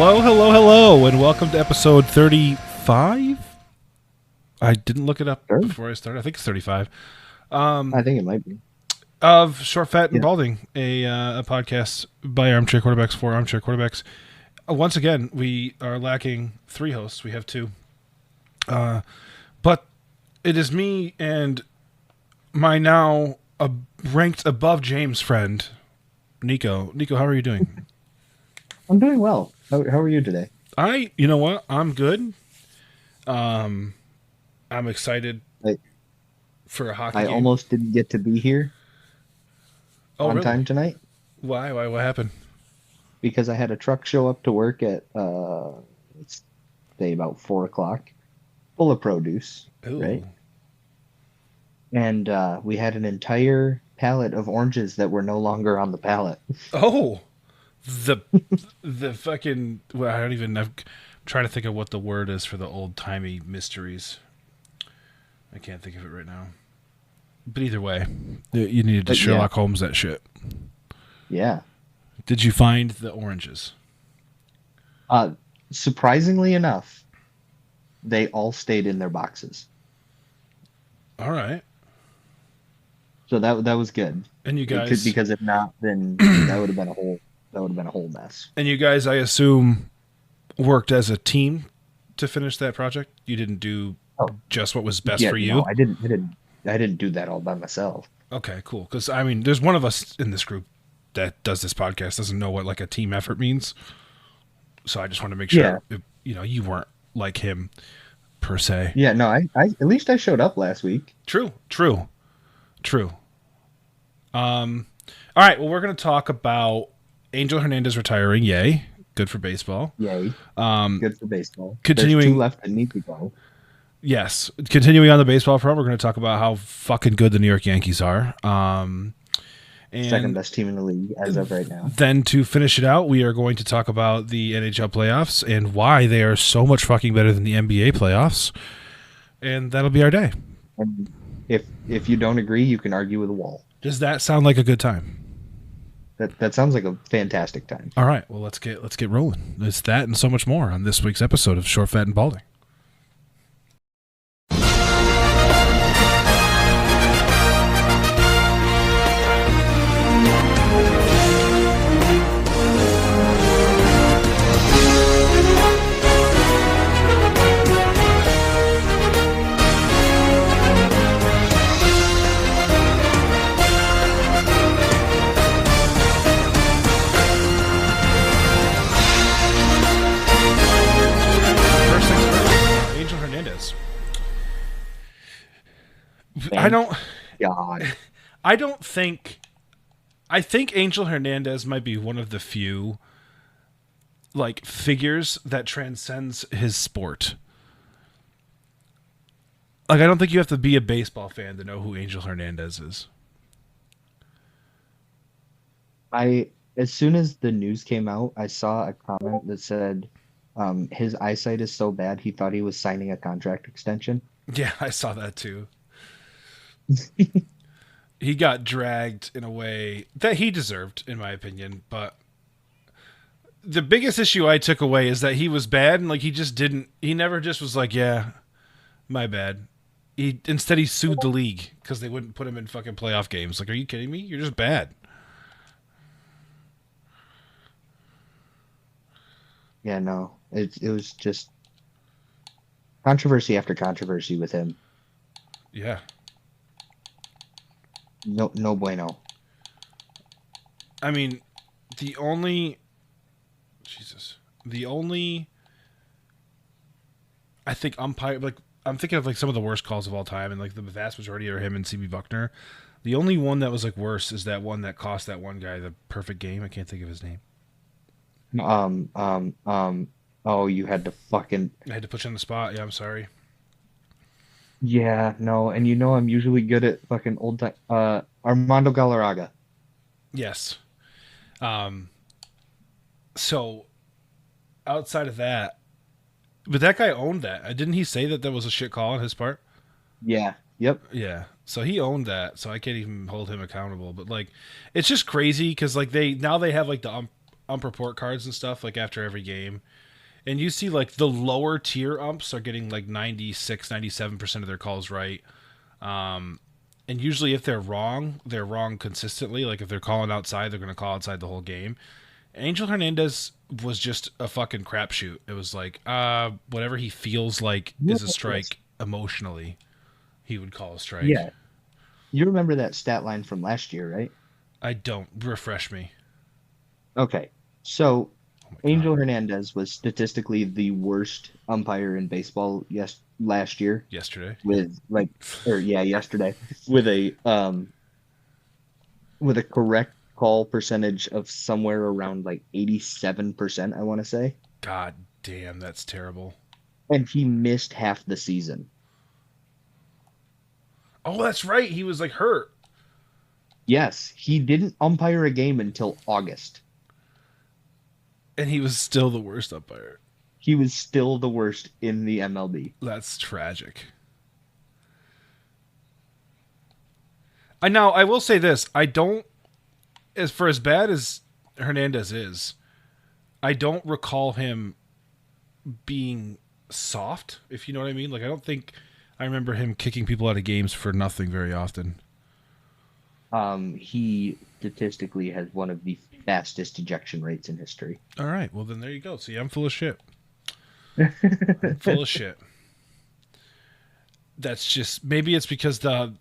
Hello, and welcome to episode 35. I didn't look it up before I started. I think it's 35. I think it might be. Of Short, Fat, and Balding, a podcast by armchair quarterbacks for armchair quarterbacks. Once again, we are lacking 3 hosts. We have 2. But it is me and my now ranked above James friend, Nieko. Nieko, how are you doing? I'm doing well. How are you today? You know what? I'm good. I'm excited for a hockey game. I almost didn't get to be here on time tonight. Why? What happened? Because I had a truck show up to work at, let's say about 4 o'clock, full of produce, right? And we had an entire pallet of oranges that were no longer on the pallet. Oh, the fucking, well, I'm trying to think of what the word is for the old-timey mysteries. I can't think of it right now. But either way, you needed to Sherlock Holmes that shit. Yeah. Did you find the oranges? Surprisingly enough, they all stayed in their boxes. All right. So that was good. And you guys, because if not, then that would have been a whole mess. And you guys, I assume, worked as a team to finish that project. You didn't do just what was best for you. No, I didn't do that all by myself. Okay, cool. Because I mean, there's one of us in this group that does this podcast doesn't know what like a team effort means. So I just want to make sure you weren't like him per se. Yeah, no, I at least I showed up last week. True. All right, well, we're going to talk about Angel Hernandez retiring. Yay. Good for baseball. Yay. Good for baseball. Continuing, there's 2 left that need to go. Yes. Continuing on the baseball front, we're going to talk about how fucking good the New York Yankees are. And second best team in the league as of right now. Then to finish it out, we are going to talk about the NHL playoffs and why they are so much fucking better than the NBA playoffs. And that'll be our day. And if you don't agree, you can argue with a wall. Does that sound like a good time? That sounds like a fantastic time. All right, well, let's get rolling. It's that and so much more on this week's episode of Short, Fat, and Balding. I think Angel Hernandez might be one of the few like figures that transcends his sport. Like, I don't think you have to be a baseball fan to know who Angel Hernandez is. As soon as the news came out, I saw a comment that said his eyesight is so bad he thought he was signing a contract extension. Yeah, I saw that too. He got dragged in a way that he deserved, in my opinion. But the biggest issue I took away is that he was bad, and like he never just was like, yeah, my bad. Instead he sued the league because they wouldn't put him in fucking playoff games. Like, are you kidding me? You're just bad. Yeah, no, it was just controversy after controversy with him. Yeah. No bueno. I mean, the only I think umpire, like, I'm thinking of like some of the worst calls of all time, and like the vast majority are him and CB Buckner. The only one that was like worse is that one that cost that one guy the perfect game. I can't think of his name. Oh, you had to fucking. I had to put you on the spot. Yeah, I'm sorry. Yeah, no, and I'm usually good at fucking old time. Armando Galarraga. Yes. So, outside of that, but that guy owned that. Didn't he say that was a shit call on his part? Yeah. Yep. Yeah. So he owned that. So I can't even hold him accountable. But like, it's just crazy because like they have like the ump report cards and stuff like after every game, and you see like the lower tier umps are getting like 96, 97% of their calls right. And usually if they're wrong consistently. Like if they're calling outside, they're going to call outside the whole game. Angel Hernandez was just a fucking crapshoot. It was like, whatever he feels like is a strike emotionally, he would call a strike. Yeah. You remember that stat line from last year, right? I don't. Refresh me. Okay. So Oh my Angel God. Hernandez was statistically the worst umpire in baseball last year Yesterday. with yesterday with a correct call percentage of somewhere around like 87%, I want to say. God damn, that's terrible. And he missed half the season. Oh, that's right. He was like hurt. Yes, he didn't umpire a game until August. And he was still the worst umpire. He was still the worst in the MLB. That's tragic. I will say this. I don't, as bad as Hernandez is, I don't recall him being soft, if you know what I mean. Like, I don't think I remember him kicking people out of games for nothing very often. He statistically has one of the fastest ejection rates in history. All right. Well, then there you go. See, I'm full of shit. I'm full of shit. That's just, maybe it's because the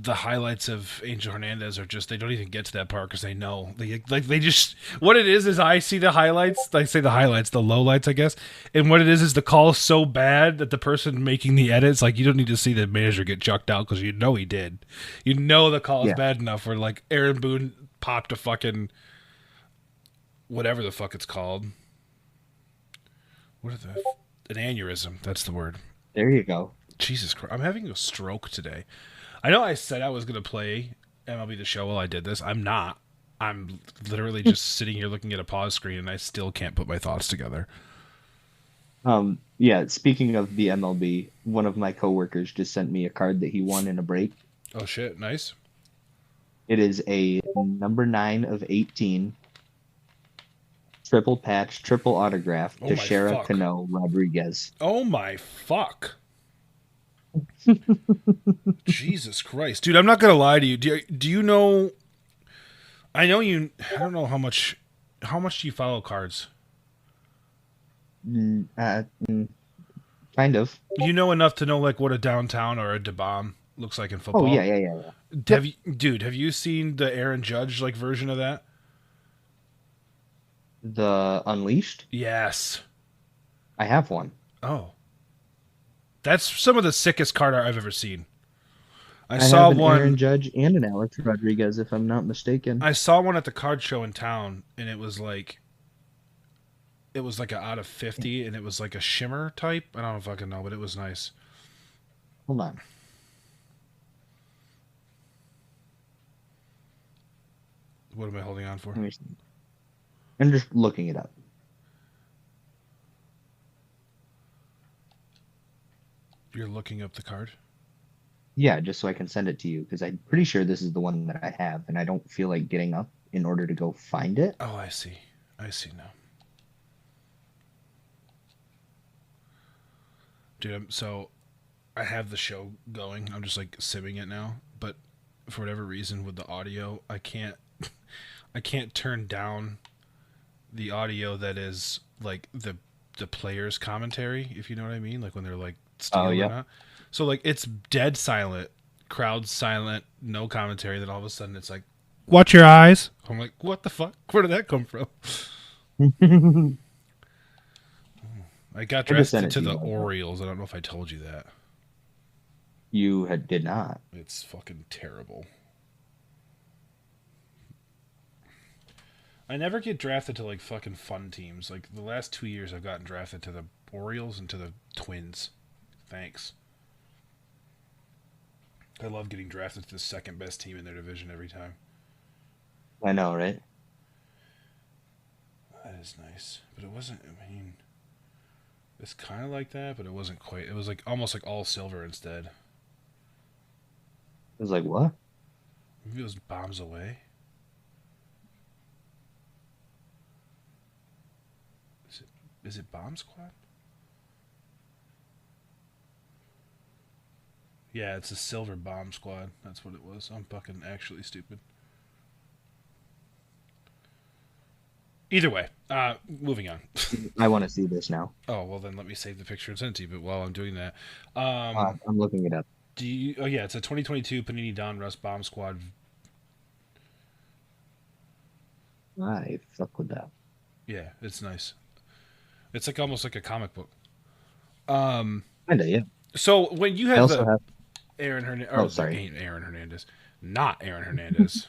highlights of Angel Hernandez are just, they don't even get to that part because they know they just, what it is I see the highlights, I say the highlights, the lowlights, I guess, and what it is the call is so bad that the person making the edits, like, you don't need to see the manager get chucked out because you know he did. You know the call is bad enough where like Aaron Boone popped a fucking whatever the fuck it's called. What are an aneurysm? That's the word. There you go. Jesus Christ, I'm having a stroke today. I know I said I was going to play MLB The Show while I did this. I'm not. I'm literally just sitting here looking at a pause screen, and I still can't put my thoughts together. Yeah, speaking of the MLB, one of my coworkers just sent me a card that he won in a break. Oh, shit. Nice. It is a number 9 of 18 triple patch, triple autograph to Shara Cano Rodriguez. Oh, my fuck. Jesus Christ. Dude, I'm not going to lie to you. Do you know... I don't know how much do you follow cards? Kind of. You know enough to know like what a downtown or a DeBomb looks like in football? Oh, yeah. Have you seen the Aaron Judge like version of that? The Unleashed? Yes. I have one. Oh. That's some of the sickest card art I've ever seen. I saw have an one Aaron Judge and an Alex Rodriguez, if I'm not mistaken. I saw one at the card show in town, and it was like an out of 50, and it was like a shimmer type. I don't fucking know, but it was nice. Hold on. What am I holding on for? I'm just looking it up. You're looking up the card? Yeah, just so I can send it to you, because I'm pretty sure this is the one that I have, and I don't feel like getting up in order to go find it. Oh, I see. I see now. Dude, so I have the show going. I'm just like simming it now, but for whatever reason with the audio, I can't turn down the audio that is like the player's commentary, if you know what I mean, like when they're like stealing or not. So like it's dead silent, crowd silent, no commentary, then all of a sudden it's like, watch your eyes. I'm like, what the fuck? Where did that come from? I got drafted to the Orioles. I don't know if I told you that. You did not. It's fucking terrible. I never get drafted to like fucking fun teams. Like the last 2 years I've gotten drafted to the Orioles and to the Twins. Thanks. I love getting drafted to the second best team in their division every time. I know, right? That is nice. But it wasn't, I mean, it's kind of like that, but it wasn't quite. It was like almost like all silver instead. It was like, what? Maybe it was bombs away. Is it Bomb Squad? Yeah, it's a Silver Bomb Squad. That's what it was. I'm fucking actually stupid. Either way, moving on. I want to see this now. Oh, well, then let me save the picture and send it to you. But while I'm doing that, I'm looking it up. do you? Oh yeah, it's a 2022 Panini Donruss Bomb Squad. I fuck with that. Yeah, it's nice. It's like almost like a comic book. Kinda, yeah. So when you I had also the have. Aaron Hernandez, Oh, sorry. Aaron Hernandez, not Aaron Hernandez,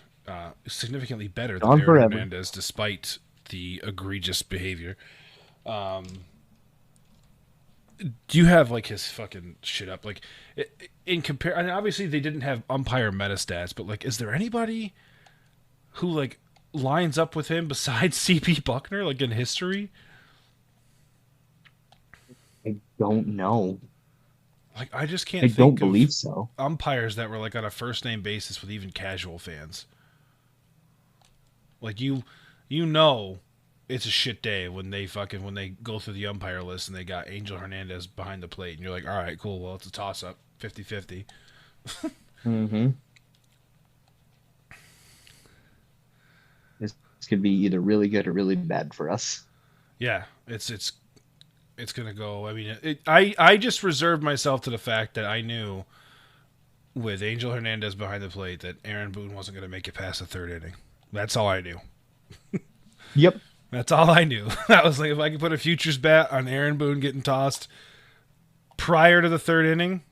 significantly better than Gone Aaron forever. Hernandez, despite the egregious behavior. Do you have like his fucking shit up? Like in compare, I mean, obviously they didn't have umpire metastats, but like, is there anybody who like lines up with him besides CP Buckner, like in history? I don't know. Like, I just can't I think don't of believe so. umpires that were like on a first name basis with even casual fans. Like you know it's a shit day when they go through the umpire list and they got Angel Hernandez behind the plate and you're like, all right, cool, well, it's a toss up, 50-50. Mm-hmm. This could be either really good or really bad for us. Yeah, it's gonna go. I mean, I just reserved myself to the fact that I knew with Angel Hernandez behind the plate that Aaron Boone wasn't gonna make it past the third inning. That's all I knew. Yep. That's all I knew. I was like, if I could put a futures bet on Aaron Boone getting tossed prior to the third inning,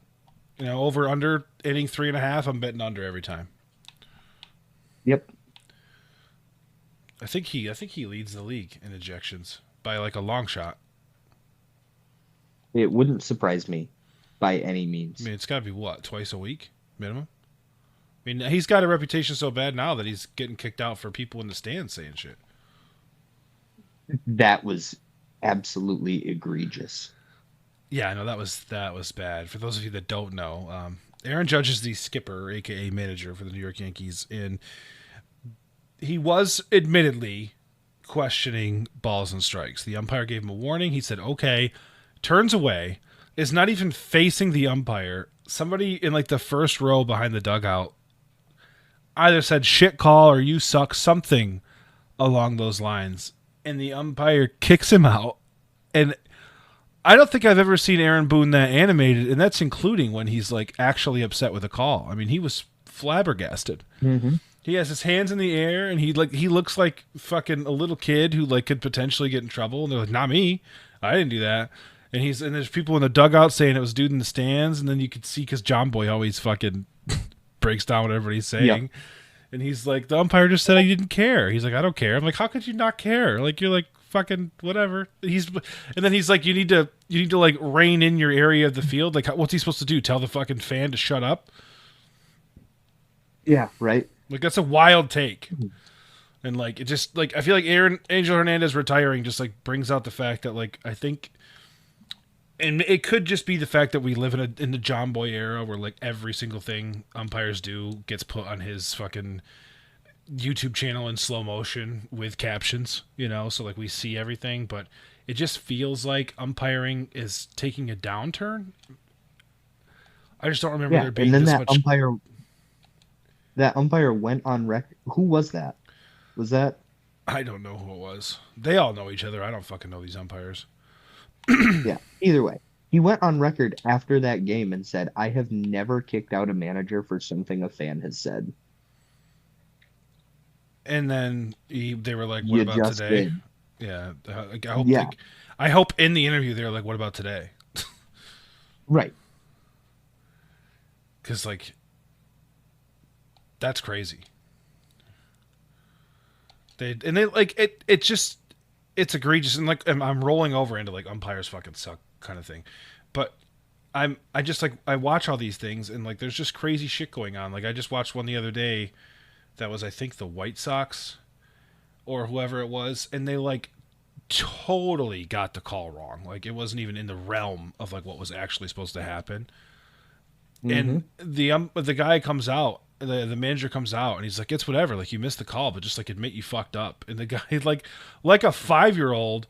over under inning 3.5, I'm betting under every time. Yep. I think he leads the league in ejections by like a long shot. It wouldn't surprise me by any means. I mean, it's got to be what, twice a week minimum. I mean, he's got a reputation so bad now that he's getting kicked out for people in the stands saying shit. That was absolutely egregious. Yeah, I know that was bad. For those of you that don't know, Aaron Judge is the skipper, aka manager for the New York Yankees, and he was admittedly questioning balls and strikes. The umpire gave him a warning. He said, "Okay," turns away, is not even facing the umpire. Somebody in like the first row behind the dugout either said "shit call" or "you suck," something along those lines, and the umpire kicks him out. And I don't think I've ever seen Aaron Boone that animated, and that's including when he's like actually upset with a call. I mean, he was flabbergasted. Mm-hmm. He has his hands in the air, and he looks like fucking a little kid who like could potentially get in trouble. And they're like, "Not me, I didn't do that." And there's people in the dugout saying it was dude in the stands, and then you could see because John Boy always fucking breaks down what everybody's saying. Yep. And he's like, the umpire just said he didn't care. He's like, I don't care. I'm like, how could you not care? Like, you're like fucking whatever. And then he's like, you need to like rein in your area of the field. Like, what's he supposed to do? Tell the fucking fan to shut up? Yeah, right. Like, that's a wild take. And like, it just like, I feel like Angel Hernandez retiring just like brings out the fact that like, I think, and it could just be the fact that we live in the John Boy era where like every single thing umpires do gets put on his fucking YouTube channel in slow motion with captions, so like we see everything, but it just feels like umpiring is taking a downturn. I just don't remember there being and then this much. That umpire went on record. Who was that? Was that? I don't know who it was. They all know each other. I don't fucking know these umpires. Yeah, either way. He went on record after that game and said, I have never kicked out a manager for something a fan has said. And then they were like, what about today? Did. Yeah. I hope in the interview they were like, what about today? Right. Because, like, that's crazy. It's egregious, and like I'm rolling over into like umpires fucking suck kind of thing, but I watch all these things and like there's just crazy shit going on. Like I just watched one the other day that was I think the White Sox or whoever it was, and they like totally got the call wrong. Like it wasn't even in the realm of like what was actually supposed to happen. Mm-hmm. And the guy comes out. The manager comes out and he's like, it's whatever. Like you missed the call, but just like admit you fucked up. And the guy like a 5-year-old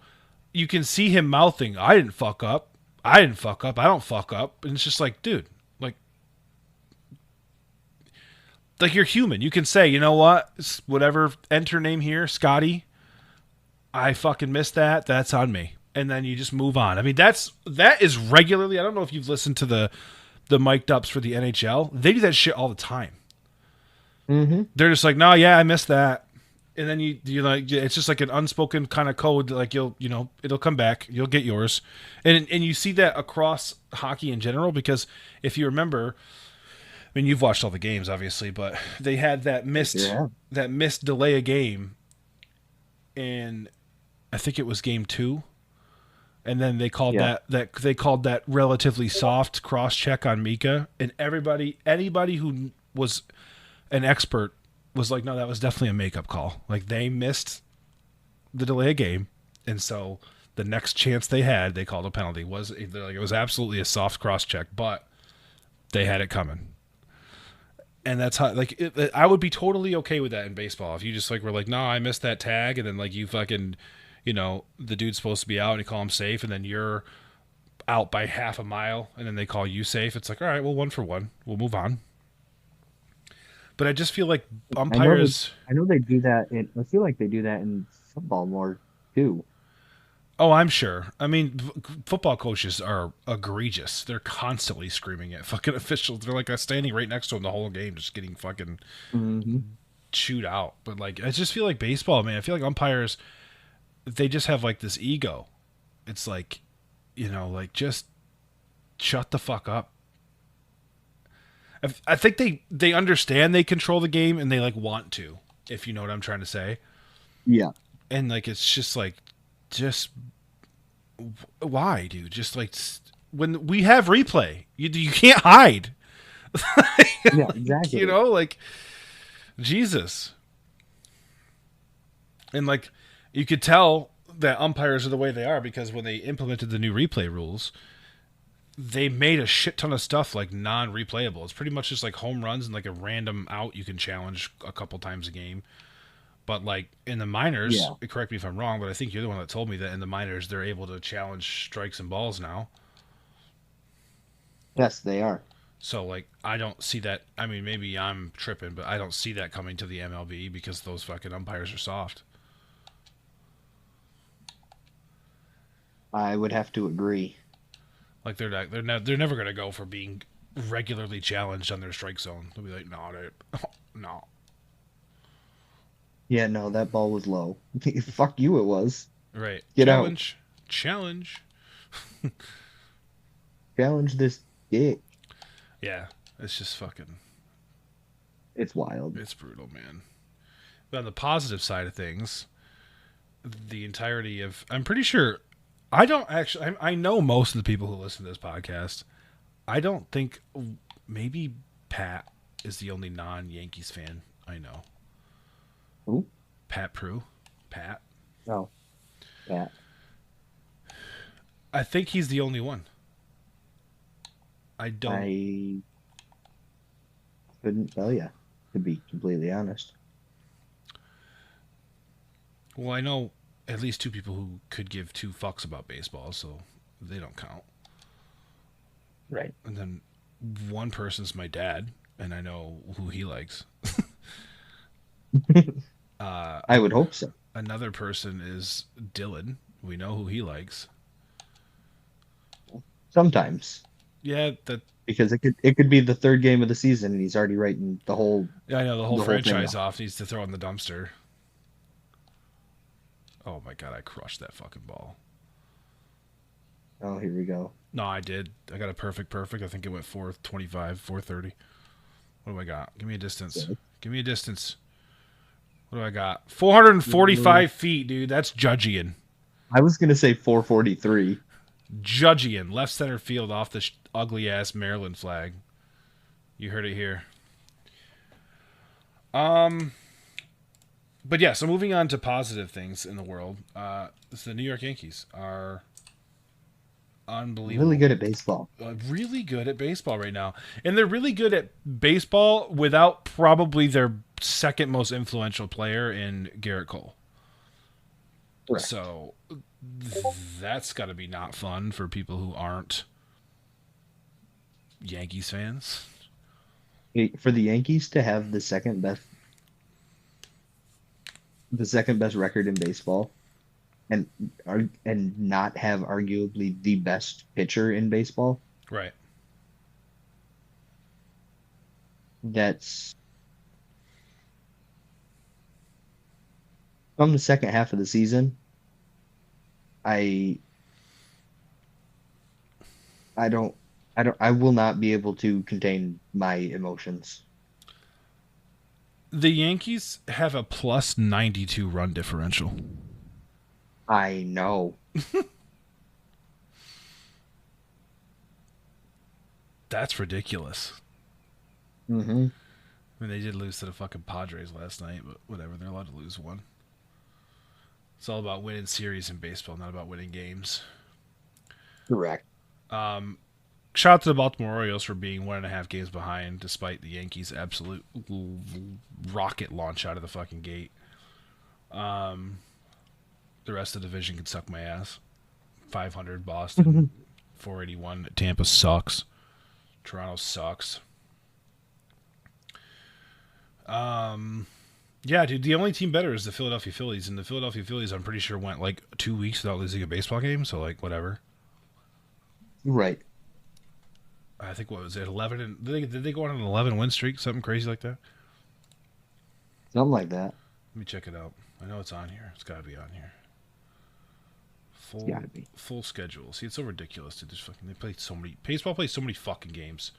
you can see him mouthing, I didn't fuck up. I didn't fuck up. I don't fuck up. And it's just like, dude, like you're human. You can say, you know what? Whatever, enter name here, Scotty. I fucking missed that. That's on me. And then you just move on. I mean, that is regularly. I don't know if you've listened to the mic'd ups for the NHL. They do that shit all the time. Mm-hmm. They're just like, no, yeah, I missed that. And then you like, it's just like an unspoken kind of code. Like it'll come back. You'll get yours. And you see that across hockey in general, because if you remember, I mean, you've watched all the games, obviously, but they had that missed delay a game, and I think it was game 2, and then they called that relatively soft cross check on Mika, and anybody who was an expert was like, no, that was definitely a makeup call. Like, they missed the delay a game, and so the next chance they had, they called a penalty. It was absolutely a soft cross check, but they had it coming. And that's how, like, I would be totally okay with that in baseball. If you just, like, were like, no, I missed that tag, and then, like, you fucking, the dude's supposed to be out, and you call him safe, and then you're out by half a mile, and then they call you safe. It's like, all right, well, 1 for 1. We'll move on. But I just feel like umpires... I know they do that. I feel like they do that in football more, too. Oh, I'm sure. I mean, football coaches are egregious. They're constantly screaming at fucking officials. They're like standing right next to them the whole game, just getting fucking chewed out. But like, I just feel like baseball, man. I feel like umpires, they just have like this ego. It's like, like, just shut the fuck up. I think they understand they control the game, and they like want to, if you know what I'm trying to say. Yeah. And like, it's just like, just why, dude? Just like, when we have replay, you can't hide. Yeah, exactly. Like, Jesus. And like, you could tell that umpires are the way they are, because when they implemented the new replay rules, they made a shit ton of stuff like non-replayable. It's pretty much just like home runs and like a random out you can challenge a couple times a game. But like in the minors, correct me if I'm wrong, but I think you're the one that told me that in the minors they're able to challenge strikes and balls now. Yes, they are. So like, I don't see that. I mean, maybe I'm tripping, but I don't see that coming to the MLB, because those fucking umpires are soft. I would have to agree. Like, they're never gonna go for being regularly challenged on their strike zone. They'll be like, no. Yeah, no, that ball was low. Fuck you, it was. Right. Get Challenge. Challenge this dick. Yeah, it's just fucking... It's wild. It's brutal, man. But on the positive side of things, the entirety of... I'm pretty sure... I don't actually... I know most of the people who listen to this podcast. I don't think... Maybe Pat is the only non-Yankees fan I know. Who? Pat Prue. Pat. Oh. Pat. I think he's the only one. I couldn't tell you, to be completely honest. Well, I know at least 2 people who could give 2 fucks about baseball, so they don't count. Right. And then one person's my dad, and I know who he likes. I would hope so. Another person is Dylan. We know who he likes. Sometimes. Yeah, because it could be the 3rd game of the season, and he's already writing the whole. Yeah, I know, the whole franchise off. Needs to throw in the dumpster. Oh my god, I crushed that fucking ball. Oh, here we go. No, I did. I got a perfect. I think it went 425, 430. What do I got? Give me a distance. What do I got? 445 feet, dude. That's Judgian. I was going to say 443. Judgian, left center field off the ugly-ass Maryland flag. You heard it here. But yeah, so moving on to positive things in the world. The New York Yankees are unbelievable. Really good at baseball. Really good at baseball right now. And they're really good at baseball without probably their second most influential player in Garrett Cole. Correct. So That's got to be not fun for people who aren't Yankees fans. For the Yankees to have the second best record in baseball, and and not have arguably the best pitcher in baseball, Right. that's from the second half of the season. I I don't I will not be able to contain my emotions. The Yankees have a plus 92 run differential. I know. That's ridiculous. Hmm. I mean, they did lose to the fucking Padres last night, but whatever. They're allowed to lose one. It's all about winning series in baseball, not about winning games. Correct. Shout out to the Baltimore Orioles for being 1.5 games behind, despite the Yankees' absolute rocket launch out of the fucking gate. The rest of the division can suck my ass. 500 Boston, 481 Tampa sucks. Toronto sucks. Yeah, dude, the only team better is the Philadelphia Phillies, and the Philadelphia Phillies, I'm pretty sure, went like 2 weeks without losing a baseball game, so like whatever. Right. I think what was it, 11? And did they go on an 11 win streak, something crazy like that? Something like that. Let me check it out. I know it's on here. It's got to be on here. It's gotta be. Full schedule. See, it's so ridiculous. Dude. They play so many. Baseball plays so many fucking games.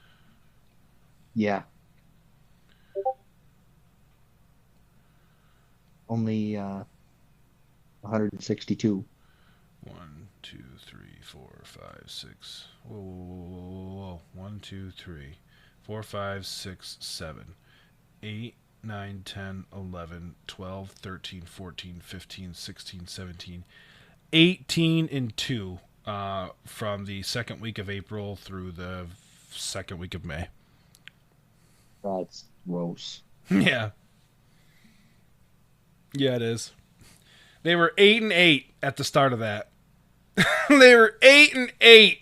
Yeah. Only 162. 1, 2, 3, 4, 5, 6. Whoa. 1, 2, 3, 4, 5, 6, 7, 8, 9, 10, 11, 12, 13, 14, 15, 16, 17, 18 and 2 from the second week of April through the second week of May. That's gross. Yeah. Yeah, it is. They were 8-8 at the start of that. They were 8-8.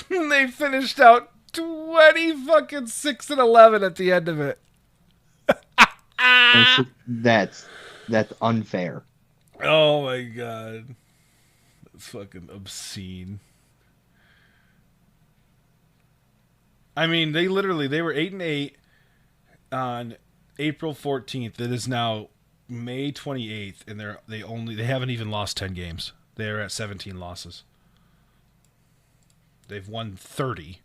They finished out 20-6-11 at the end of it. That's unfair. Oh my god. That's fucking obscene. I mean, they were 8-8 on April 14th. It is now May 28th, and they haven't even lost 10 games. They're at 17 losses. They've won 30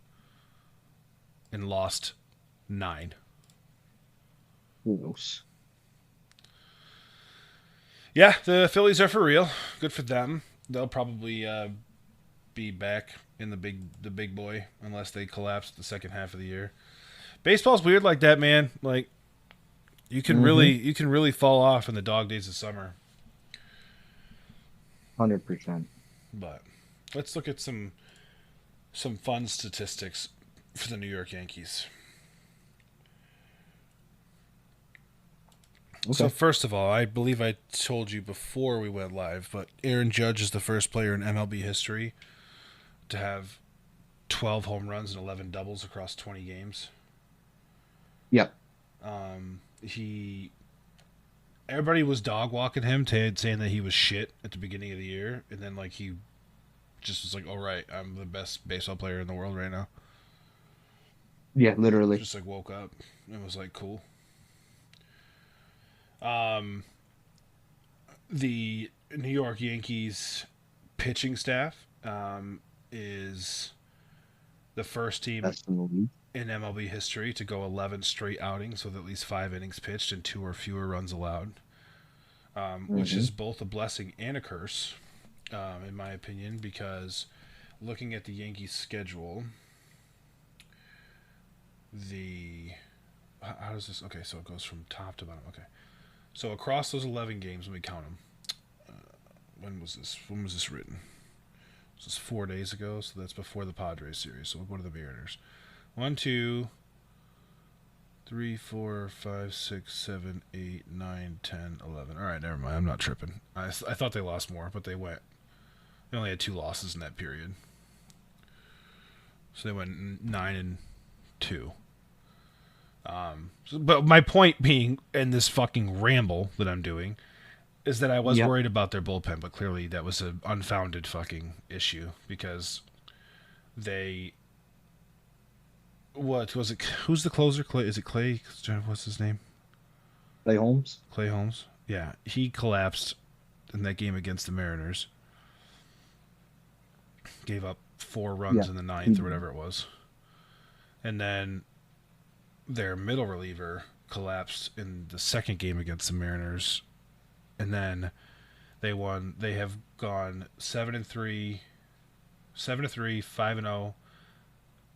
and lost 9. Gross. Yeah, the Phillies are for real. Good for them. They'll probably be back in the big boy unless they collapse the second half of the year. Baseball's weird like that, man. Like you can really fall off in the dog days of summer. 100%. But let's look at some fun statistics for the New York Yankees. Okay. So first of all, I believe I told you before we went live, but Aaron Judge is the first player in MLB history to have 12 home runs and 11 doubles across 20 games. Yep. Everybody was dog walking him, saying that he was shit at the beginning of the year, and then like he just was like, "All right, I'm the best baseball player in the world right now." Yeah, literally. Just like woke up and was like, "Cool." The New York Yankees pitching staff is the first team in MLB history to go 11 straight outings with at least 5 innings pitched and 2 or fewer runs allowed, which is both a blessing and a curse, in my opinion, because looking at the Yankees schedule, how does this, okay, so it goes from top to bottom, okay. So across those 11 games, when we count them, when was this written? This is 4 days ago, so that's before the Padres series. So we'll go to the Mariners. 1, 2, 3, 4, 5, 6, 7, 8, 9, 10, 11. All right, never mind. I'm not tripping. I thought they lost more, but they went They only had 2 losses in that period. So they went 9-2. But my point being, in this fucking ramble that I'm doing, is that I was Yep. worried about their bullpen, but clearly that was an unfounded fucking issue because they. What was it? Who's the closer? Clay? Is it Clay? What's his name? Clay Holmes. Clay Holmes. Yeah, he collapsed in that game against the Mariners. Gave up 4 runs Yeah. in the 9th or whatever it was, and then their middle reliever collapsed in the second game against the Mariners, and then they won. They have gone 7-3, 7-3, 5-0,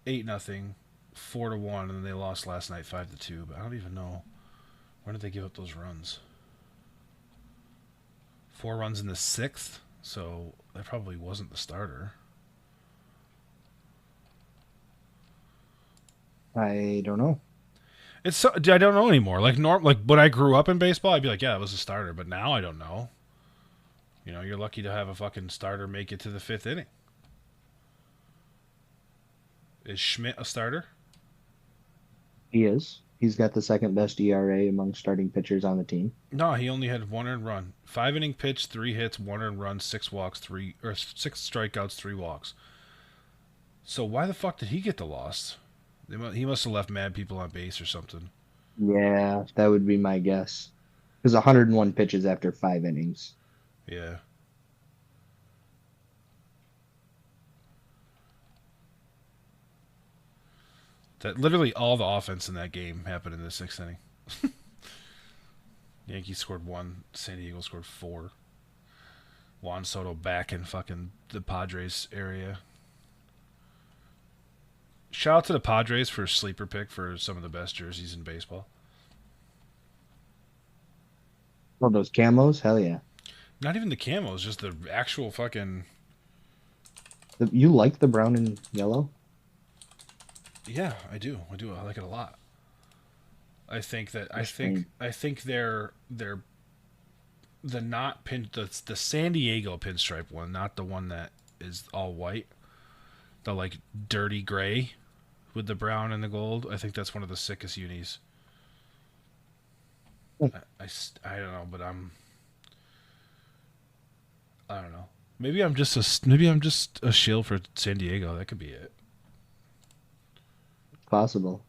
8-0, 4-1, and then they lost last night 5-2. But I don't even know when did they give up those runs. 4 runs in the 6th, so that probably wasn't the starter. I don't know. It's so, I don't know anymore. Like when I grew up in baseball, I'd be like, yeah, it was a starter. But now I don't know. You know, you're lucky to have a fucking starter make it to the 5th inning. Is Schmidt a starter? He is. He's got the second best ERA among starting pitchers on the team. No, he only had 1 earned run. 5 inning pitch, 3 hits, 1 earned run, 6 walks, 6 strikeouts, 3 walks. So why the fuck did he get the loss? He must have left mad people on base or something. Yeah, that would be my guess. Because 101 pitches after 5 innings. Yeah. That literally all the offense in that game happened in the 6th inning. Yankees scored 1, San Diego scored 4. Juan Soto back in fucking the Padres area. Shout out to the Padres for a sleeper pick for some of the best jerseys in baseball. Oh, those camos? Hell yeah. Not even the camos, just the actual fucking. You like the brown and yellow? Yeah, I do. I like it a lot. I think that That's strange. I think they're the not pin the San Diego pinstripe one, not the one that is all white. The like dirty gray with the brown and the gold. I think that's one of the sickest unis. I don't know, but I don't know. Maybe I'm just a shill for San Diego. That could be it. Possible.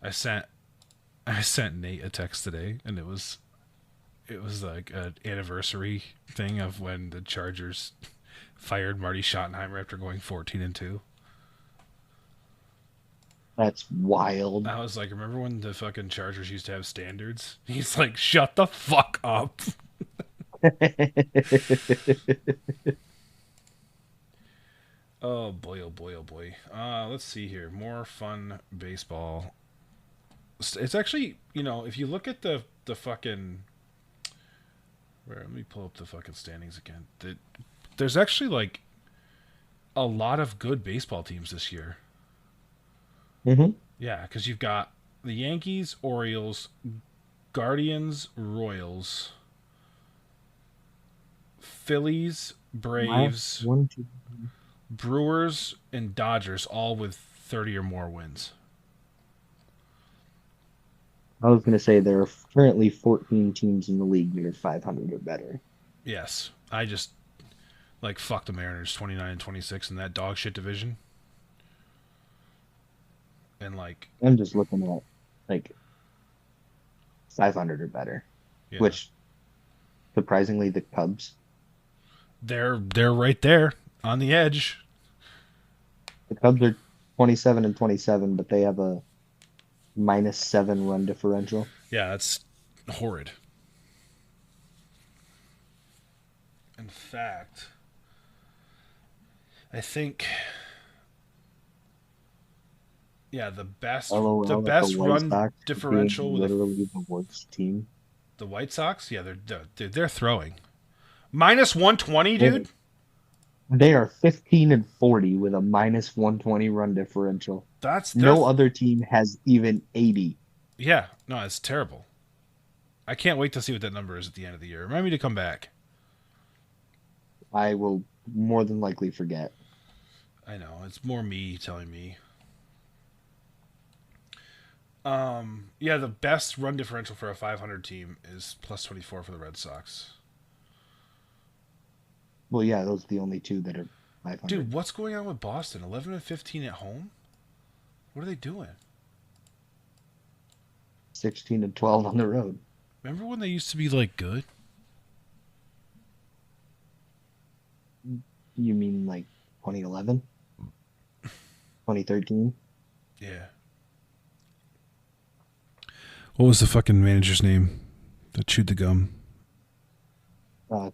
I sent Nate a text today, and it was like an anniversary thing of when the Chargers fired Marty Schottenheimer after going 14-2. That's wild. I was like, remember when the fucking Chargers used to have standards? He's like, shut the fuck up. Oh boy, oh boy, oh boy. Let's see here. More fun baseball. It's actually, if you look at the fucking. Let me pull up the fucking standings again. There's actually like a lot of good baseball teams this year. Mm-hmm. Yeah, because you've got the Yankees, Orioles, Guardians, Royals, Phillies, Braves, One, two. Brewers, and Dodgers, all with 30 or more wins. I was going to say there are currently 14 teams in the league that are 500 or better. Yes, I just like fuck the Mariners 29-26 in that dog shit division. And like I'm just looking at like 500 or better, yeah, which surprisingly the Cubs. they're right there on the edge. The Cubs are 27-27, but they have a -7 run differential. Yeah, that's horrid. In fact, I think the best LOL, that the White run Sox differential being with literally the worst team. the White Sox. Yeah, they're throwing -120, dude. They are 15-40 with a -120 run differential. That's No other team has even 80. yeah. No, it's terrible. I can't wait to see what that number is at the end of the year. Remind me to come back. I will more than likely forget. I know. It's more me telling me. Yeah, the best run differential for a 500 team is plus 24 for the Red Sox. Well, yeah, those are the only two that are 500. Dude, what's going on with Boston? 11 and 15 at home? What are they doing? 16 and 12 on the road. Remember when they used to be like good? You mean like 2011? 2013? Yeah. What was the fucking manager's name that chewed the gum?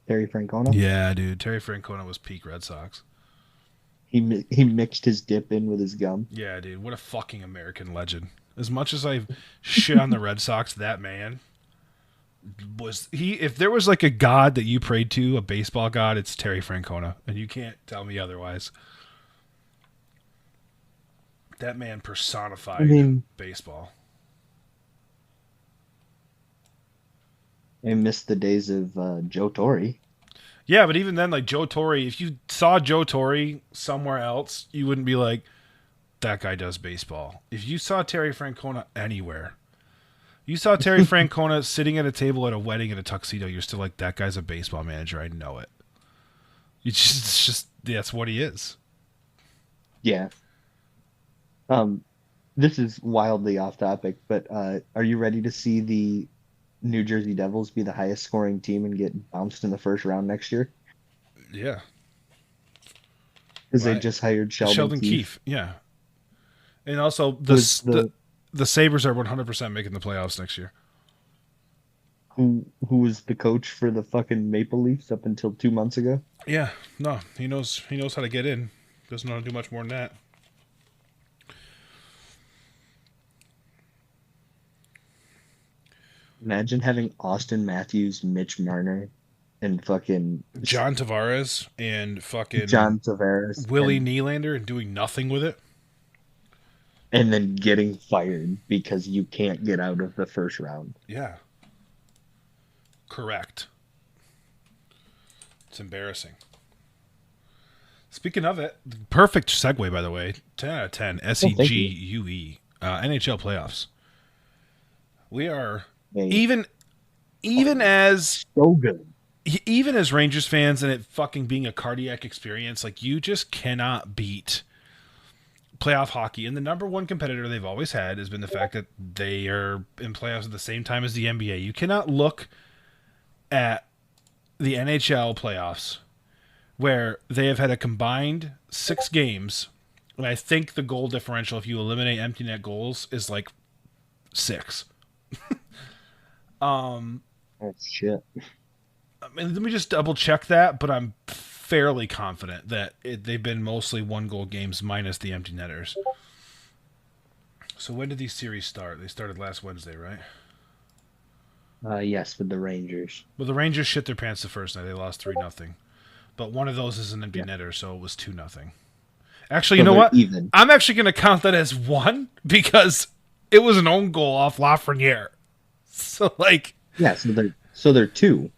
Terry Francona? Yeah, dude. Terry Francona was peak Red Sox. He mixed his dip in with his gum. Yeah, dude. What a fucking American legend. As much as I shit on the Red Sox, that man was he. If there was like a god that you prayed to, a baseball god, it's Terry Francona, and you can't tell me otherwise. That man personified baseball. I missed the days of Joe Torre. Yeah, but even then, like Joe Torre, if you saw Joe Torre somewhere else, you wouldn't be like, that guy does baseball. If you saw Terry Francona anywhere, you saw Terry Francona sitting at a table at a wedding in a tuxedo, you're still like, that guy's a baseball manager. I know it. It's just that's what he is. Yeah. This is wildly off topic, but are you ready to see the New Jersey Devils be the highest scoring team and get bounced in the first round next year? Yeah. Because they just hired Sheldon Keefe. Yeah. And also, the Sabres are 100% making the playoffs next year. Who was the coach for the fucking Maple Leafs up until 2 months ago? Yeah. No, he knows how to get in. Doesn't know how to do much more than that. Imagine having Austin Matthews, Mitch Marner, and fucking John Tavares and fucking John Tavares, Willie Nylander, and doing nothing with it. And then getting fired because you can't get out of the first round. Yeah. Correct. It's embarrassing. Speaking of it, perfect segue, by the way. 10 out of 10. SEGUE. NHL Playoffs. We are even as so good. Even as Rangers fans and it fucking being a cardiac experience, like you just cannot beat playoff hockey. And the number one competitor they've always had has been the fact that they are in playoffs at the same time as the NBA. You cannot look at the NHL playoffs where they have had a combined 6 games. And I think the goal differential, if you eliminate empty net goals, is like 6. Oh shit. I mean, let me just double check that, but I'm fairly confident that they've been mostly 1-goal games minus the empty netters. So when did these series start? They started last Wednesday, right? Yes, with the Rangers. Well, the Rangers shit their pants the first night. They lost 3-0. But one of those is an empty netter, so it was 2-0. Actually, you know what? Even. I'm actually going to count that as 1 because it was an own goal off Lafreniere. So, like... Yeah, so they're 2.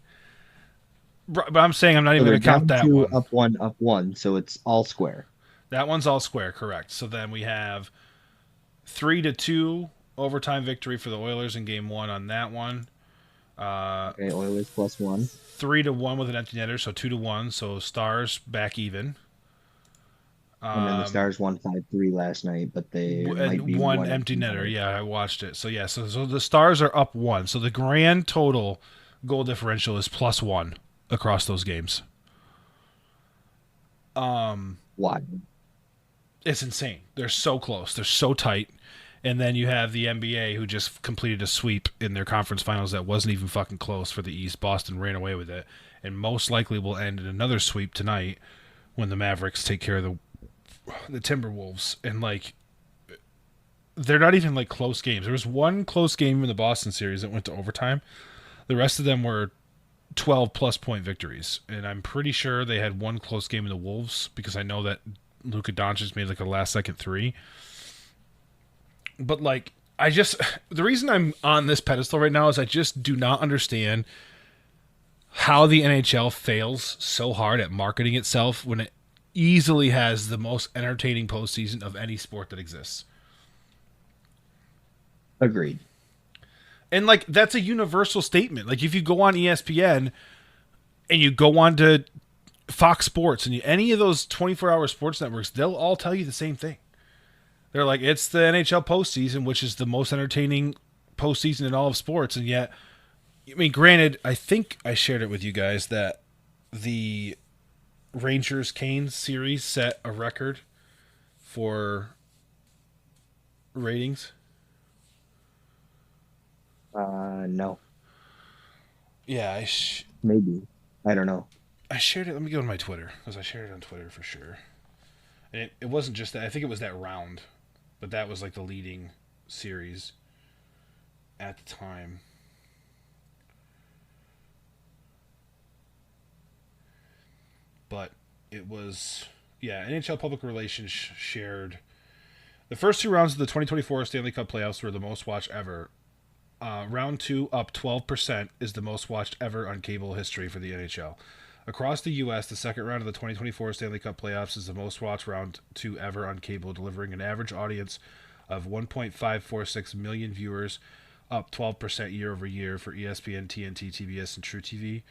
But I'm saying I'm not even going to count that 2, one. up 1, so it's all square. That one's all square, correct. So then we have 3-2 overtime victory for the Oilers in Game 1 on that one. Okay, Oilers +1. 3-1 with an empty netter, so 2-1. So Stars back even. And then the Stars won 5-3 last night, but they might be one empty netter. Yeah, I watched it. So yeah, so the Stars are up 1. So the grand total goal differential is +1 across those games. Why? It's insane. They're so close. They're so tight. And then you have the NBA who just completed a sweep in their conference finals that wasn't even fucking close for the East. Boston ran away with it. And most likely will end in another sweep tonight when the Mavericks take care of the Timberwolves. And, like, they're not even, like, close games. There was one close game in the Boston series that went to overtime. The rest of them were 12-plus point victories. And I'm pretty sure they had one close game in the Wolves because I know that Luka Doncic made, like, a last-second 3. But, like, the reason I'm on this pedestal right now is I just do not understand how the NHL fails so hard at marketing itself when it easily has the most entertaining postseason of any sport that exists. Agreed. And like that's a universal statement. Like if you go on ESPN and you go on to Fox Sports and any of those 24-hour sports networks, they'll all tell you the same thing. They're like, it's the NHL postseason, which is the most entertaining postseason in all of sports. And yet, I mean, granted, I think I shared it with you guys that the Rangers-Canes series set a record for ratings. No. Yeah, Maybe. I don't know. I shared it. Let me go to my Twitter, because I shared it on Twitter for sure. And it wasn't just that. I think it was that round. But that was like the leading series at the time. But it was, yeah, NHL Public Relations shared the first two rounds of the 2024 Stanley Cup playoffs were the most watched ever. Round 2 up 12% is the most watched ever on cable history for the NHL. Across the U.S., the second round of the 2024 Stanley Cup playoffs is the most watched round 2 ever on cable, delivering an average audience of 1.546 million viewers, up 12% year over year for ESPN, TNT, TBS, and truTV.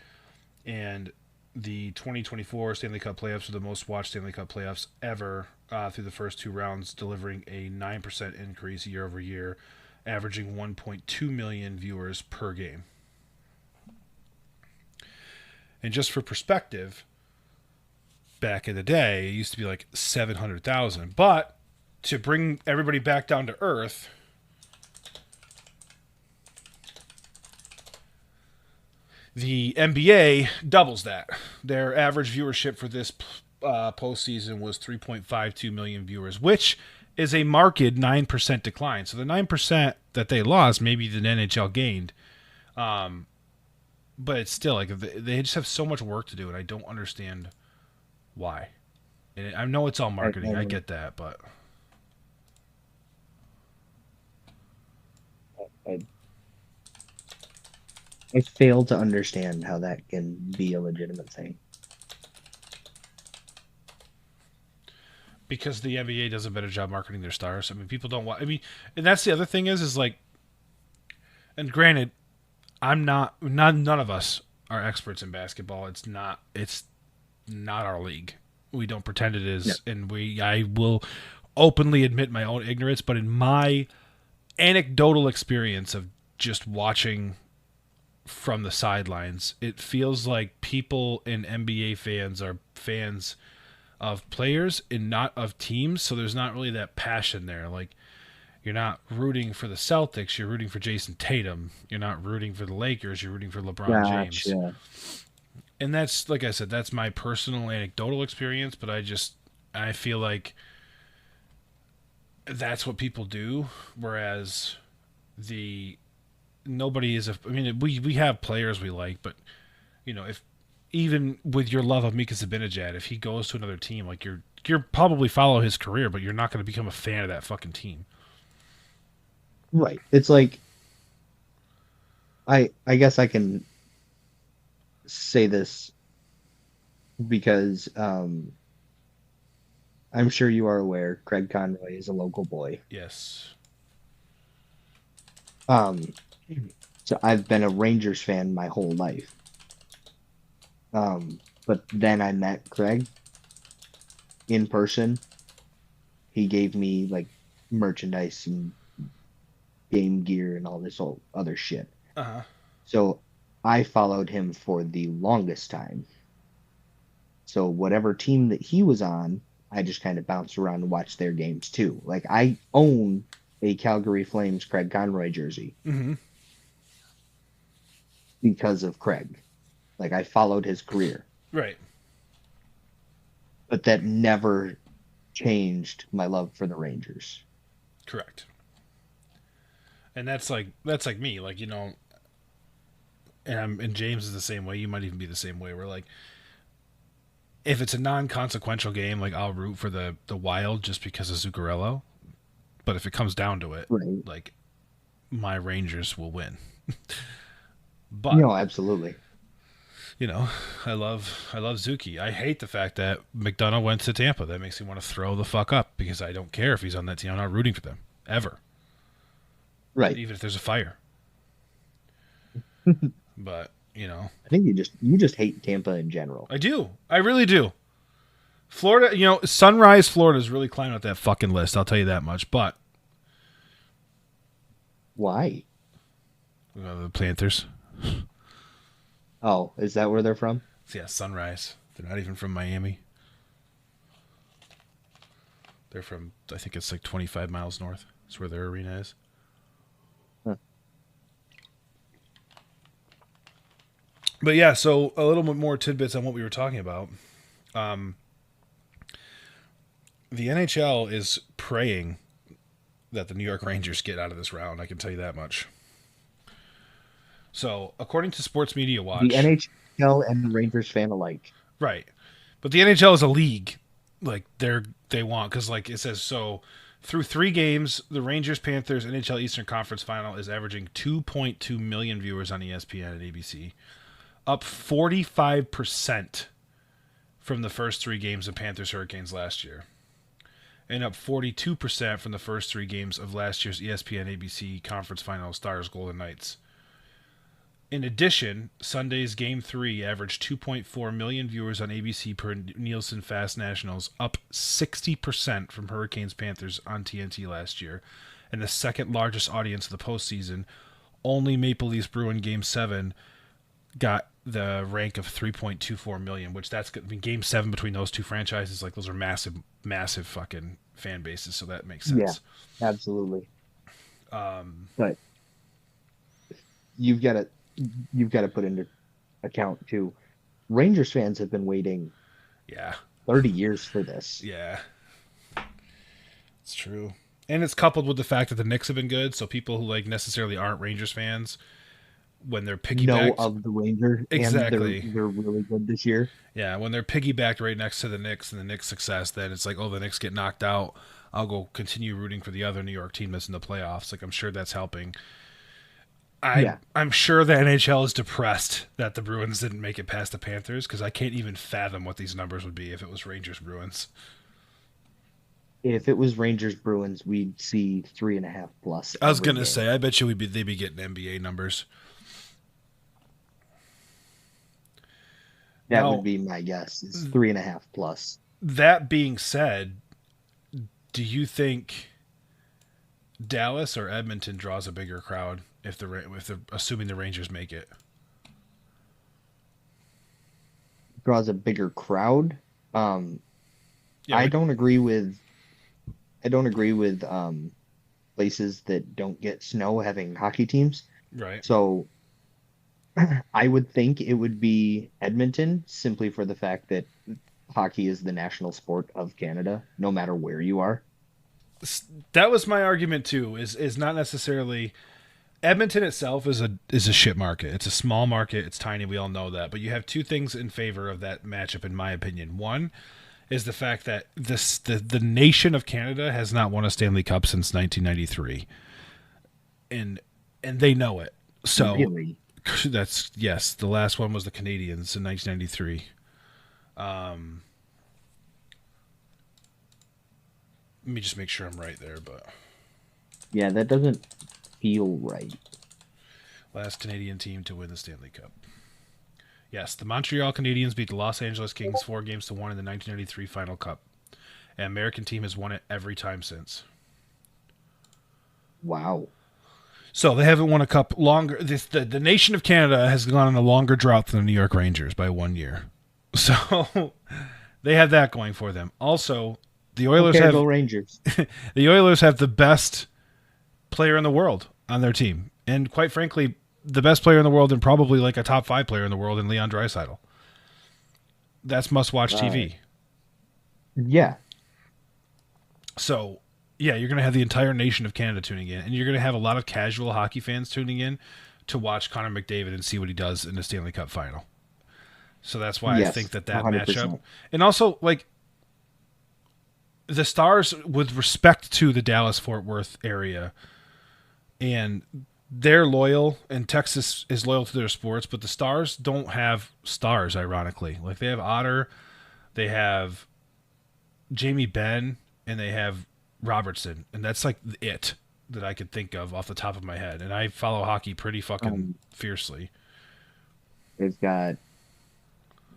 And the 2024 Stanley Cup playoffs are the most watched Stanley Cup playoffs ever through the first two rounds, delivering a 9% increase year over year, averaging 1.2 million viewers per game. And just for perspective, back in the day, it used to be like 700,000. But to bring everybody back down to earth, the NBA doubles that. Their average viewership for this postseason was 3.52 million viewers, which is a marked 9% decline. So the 9% that they lost, maybe the NHL gained. But it's still like they just have so much work to do, and I don't understand why. And I know it's all marketing. I get that, but I fail to understand how that can be a legitimate thing. Because the NBA does a better job marketing their stars. I mean, people don't want. I mean, and that's the other thing is like. And granted, none of us are experts in basketball. It's not our league. We don't pretend it is. Yeah. And I will openly admit my own ignorance, but in my anecdotal experience of just watching from the sidelines, it feels like people in NBA fans are fans of players and not of teams, so there's not really that passion there. Like, you're not rooting for the Celtics, you're rooting for Jason Tatum. You're not rooting for the Lakers, you're rooting for LeBron James. Yeah. And that's, like I said, that's my personal anecdotal experience, but I feel like that's what people do, whereas nobody is we have players we like, but if even with your love of Mika Zibanejad, if he goes to another team, like you're probably follow his career, but you're not going to become a fan of that fucking team. Right. It's like I guess I can say this because I'm sure you are aware Craig Conroy is a local boy. Yes. So I've been a Rangers fan my whole life. But then I met Craig in person. He gave me like merchandise and game gear and all this old other shit. Uh-huh. So I followed him for the longest time. So whatever team that he was on, I just kind of bounced around and watched their games too. Like I own a Calgary Flames Craig Conroy jersey. Mm-hmm. Because of Craig. Like I followed his career. Right. But that never changed my love for the Rangers. Correct. And that's like me, like, and James is the same way. You might even be the same way. We're like, if it's a non-consequential game, like I'll root for the Wild just because of Zuccarello. But if it comes down to it, right, like my Rangers will win. But no, absolutely. I love Zuki. I hate the fact that McDonough went to Tampa. That makes me want to throw the fuck up because I don't care if he's on that team. I'm not rooting for them ever. Right. Even if there's a fire. But, I think you just hate Tampa in general. I do. I really do. Florida, Sunrise, Florida is really climbing up that fucking list. I'll tell you that much. But why? The Panthers. Oh, is that where they're from? Yeah, Sunrise. They're not even from Miami. They're from, I think it's like 25 miles north. That's where their arena is. Huh. But yeah, so a little bit more tidbits on what we were talking about. The NHL is praying that the New York Rangers get out of this round. I can tell you that much. So, according to Sports Media Watch... The NHL and Rangers fan alike. Right. But the NHL is a league. Like, they want... Because, like, it says, so, through 3 games, the Rangers-Panthers NHL Eastern Conference Final is averaging 2.2 million viewers on ESPN and ABC. Up 45% from the first 3 games of Panthers-Hurricanes last year. And up 42% from the first 3 games of last year's ESPN ABC Conference Final Stars-Golden Knights. In addition, Sunday's Game 3 averaged 2.4 million viewers on ABC per Nielsen Fast Nationals, up 60% from Hurricanes-Panthers on TNT last year, and the second largest audience of the postseason. Only Maple Leafs Bruin Game 7 got the rank of 3.24 million, which Game 7 between those two franchises, like those are massive fucking fan bases, so that makes sense. Yeah, absolutely. But you've got to put into account too. Rangers fans have been waiting 30 years for this. Yeah. It's true. And it's coupled with the fact that the Knicks have been good, so people who like necessarily aren't Rangers fans, when they're piggybacked... Know of the Rangers. Exactly. And they're really good this year. Yeah, when they're piggybacked right next to the Knicks and the Knicks' success, then it's like, oh, the Knicks get knocked out. I'll go continue rooting for the other New York team that's in the playoffs. Like, I'm sure that's helping. I'm sure the NHL is depressed that the Bruins didn't make it past the Panthers, because I can't even fathom what these numbers would be if it was Rangers-Bruins. If it was Rangers-Bruins, we'd see 3.5 plus. I was going to say, I bet you they'd be getting NBA numbers. That would be my guess, is 3.5 plus. That being said, do you think Dallas or Edmonton draws a bigger crowd if they're assuming the Rangers make it? Draws a bigger crowd? I don't agree with places that don't get snow having hockey teams. Right. So I would think it would be Edmonton, simply for the fact that hockey is the national sport of Canada, no matter where you are. That was my argument too. Is not necessarily Edmonton itself is a shit market. It's a small market. It's tiny. We all know that. But you have 2 things in favor of that matchup, in my opinion. One is the fact that the nation of Canada has not won a Stanley Cup since 1993, and they know it. So. Really? That's yes. The last one was the Canadians in 1993. Let me just make sure I'm right there, but yeah, that doesn't feel right. Last Canadian team to win the Stanley Cup. Yes, the Montreal Canadiens beat the Los Angeles Kings 4-1 in the 1993 Final Cup. An American team has won it every time since. Wow. So they haven't won a cup longer. The nation of Canada has gone on a longer drought than the New York Rangers by 1 year. So they have that going for them. Also, the Oilers have Rangers. The Oilers have the best player in the world on their team, and quite frankly, the best player in the world, and probably like a top 5 player in the world, in Leon Draisaitl. That's must-watch TV. Yeah. So. Yeah, you're going to have the entire nation of Canada tuning in, and you're going to have a lot of casual hockey fans tuning in to watch Connor McDavid and see what he does in the Stanley Cup final. So that's why I think that 100%. matchup. And also, like, the Stars, with respect to the Dallas-Fort Worth area and they're loyal, and Texas is loyal to their sports, but the Stars don't have stars, ironically. Like, they have Otter, they have Jamie Benn, and they have Robertson, and that's like it that I could think of off the top of my head. And I follow hockey pretty fucking fiercely. They've got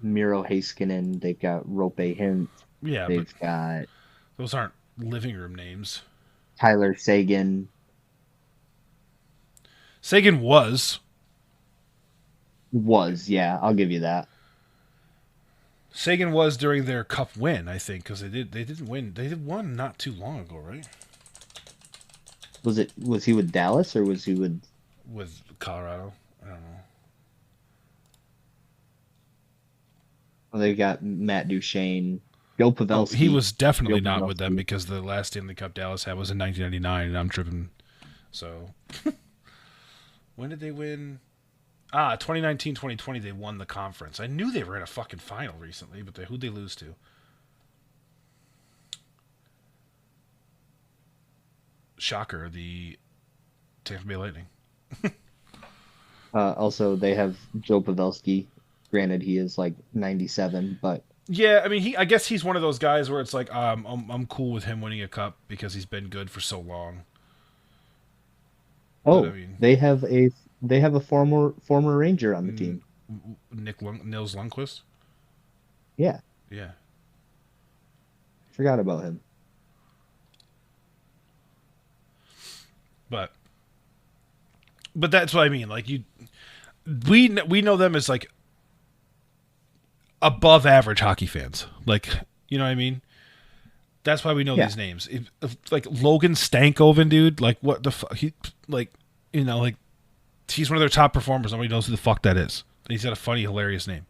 Miro Heiskanen. They've got Rope Hint. Yeah, but They've got those aren't living room names. Tyler Seguin. Sagan was. Yeah, I'll give you that. Sagan was during their cup win, I think, because they didn't win. They did one not too long ago, right? Was he with Dallas or was he with Colorado? I don't know. Well, they got Matt Duchene, Joe Pavelski. Oh, he was definitely not with them because the last Stanley Cup Dallas had was in 1999, and I'm tripping. So, when did they win? 2019, 2020, they won the conference. I knew they were in a fucking final recently, but who'd they lose to? Shocker, the Tampa Bay Lightning. Also, they have Joe Pavelski. Granted, he is like 97, but yeah, I mean, I guess he's one of those guys where it's like, I'm cool with him winning a cup because he's been good for so long. Oh, but, I mean, they have a former Ranger on the team. Nils Lundqvist? Yeah. Yeah. Forgot about him. But that's what I mean. Like, we know them as like above average hockey fans. Like, you know what I mean? That's why we know these names. Like Logan Stankoven, dude. Like, what the fuck? He's one of their top performers. Nobody knows who the fuck that is. He's got a funny, hilarious name.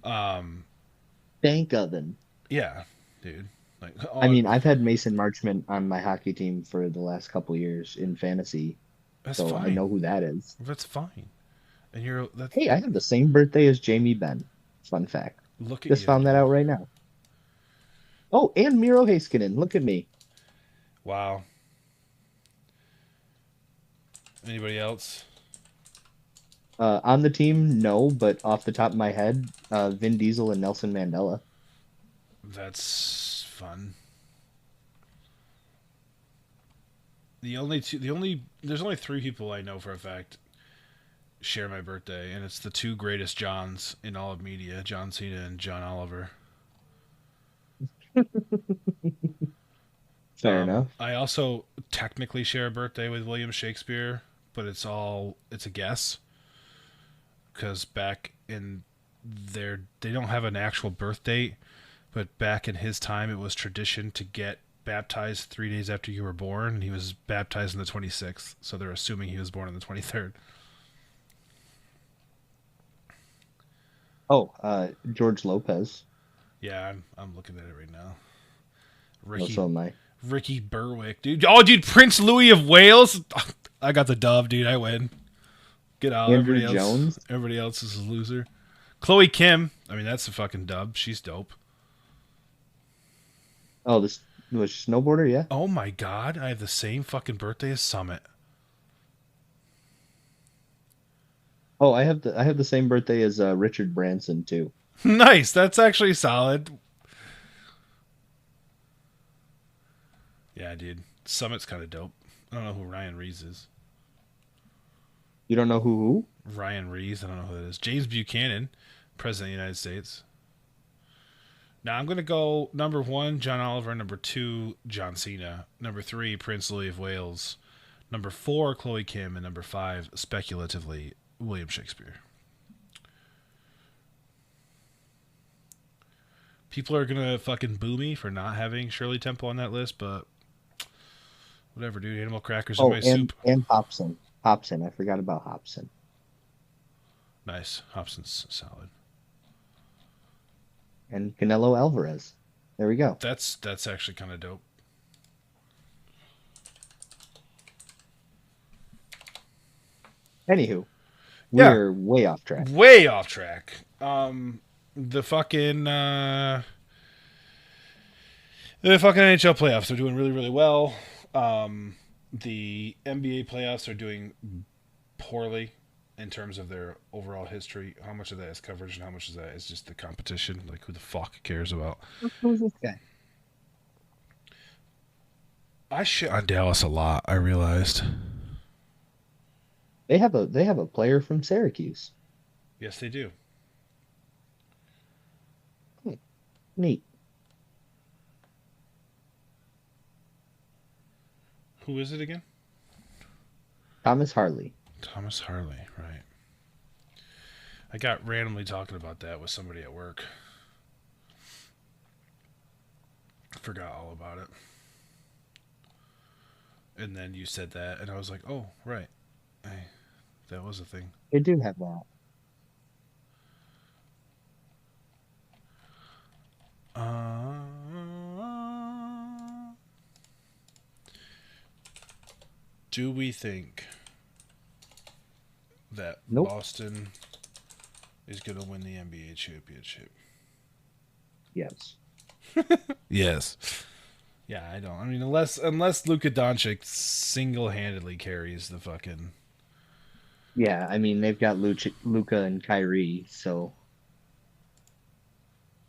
Stankoven. Yeah, dude. Like, I mean, I've had Mason Marchment on my hockey team for the last couple of years in fantasy. That's so fine. I know who that is. That's fine. And hey, I have the same birthday as Jamie Benn. Fun fact. Just found that out right now. Oh, and Miro Heiskanen. Look at me. Wow. Anybody else? On the team, no, but off the top of my head, Vin Diesel and Nelson Mandela. That's fun. There's only 3 people I know for a fact share my birthday, and it's the 2 greatest Johns in all of media, John Cena and John Oliver. Fair enough. I also technically share a birthday with William Shakespeare, but it's a guess. Because back in they don't have an actual birth date, but back in his time, it was tradition to get baptized 3 days after you were born, and he was baptized on the 26th, so they're assuming he was born on the 23rd. Oh, George Lopez. Yeah, I'm looking at it right now. So am I. Ricky Berwick, dude. Oh, dude, Prince Louis of Wales. I got the dub, dude. I win. Get out. Andrew Jones. Everybody else is a loser. Chloe Kim. I mean, that's a fucking dub. She's dope. Oh, this was snowboarder, yeah. Oh my god, I have the same fucking birthday as Summit. Oh, I have the same birthday as Richard Branson too. Nice. That's actually solid. Yeah, dude. Summit's kind of dope. I don't know who Ryan Reeves is. You don't know who? Ryan Reeves. I don't know who that is. James Buchanan, President of the United States. Now I'm going to go number 1, John Oliver. Number 2, John Cena. Number 3, Prince Louis of Wales. Number 4, Chloe Kim. And number 5, speculatively, William Shakespeare. People are going to fucking boo me for not having Shirley Temple on that list, but whatever, dude. Animal crackers in my soup. And Hobson. I forgot about Hobson. Nice. Hobson's solid. And Canelo Alvarez. There we go. That's actually kind of dope. Anywho, we're way off track. Way off track. The fucking NHL playoffs are doing really, really well. the NBA playoffs are doing poorly in terms of their overall history. How much of that is coverage and how much of that is just the competition? Like, who the fuck cares about? Who's this guy? I shit on Dallas a lot, I realized. They have a player from Syracuse. Yes, they do. Hmm, neat. Who is it again? Thomas Harley. Thomas Harley, right. I got randomly talking about that with somebody at work. Forgot all about it. And then you said that, and I was like, oh, right. That was a thing. They do have that. Uh, do we think that Nope. Boston is going to win the NBA championship? Yes. Yes. Yeah, I don't. I mean, unless Luka Doncic single-handedly carries the fucking. Yeah, I mean they've got Luca and Kyrie, so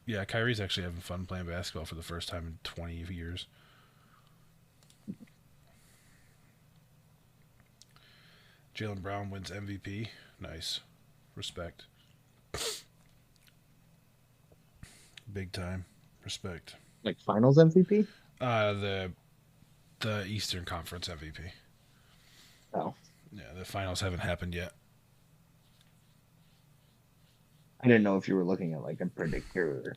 Yeah, Kyrie's actually having fun playing basketball for the first time in 20 years. Jaylen Brown wins MVP. Nice. Respect. Big time. Respect. like Finals MVP. The Eastern Conference MVP. Oh, Yeah, the finals haven't happened yet. I didn't know if you were looking at like a predictor.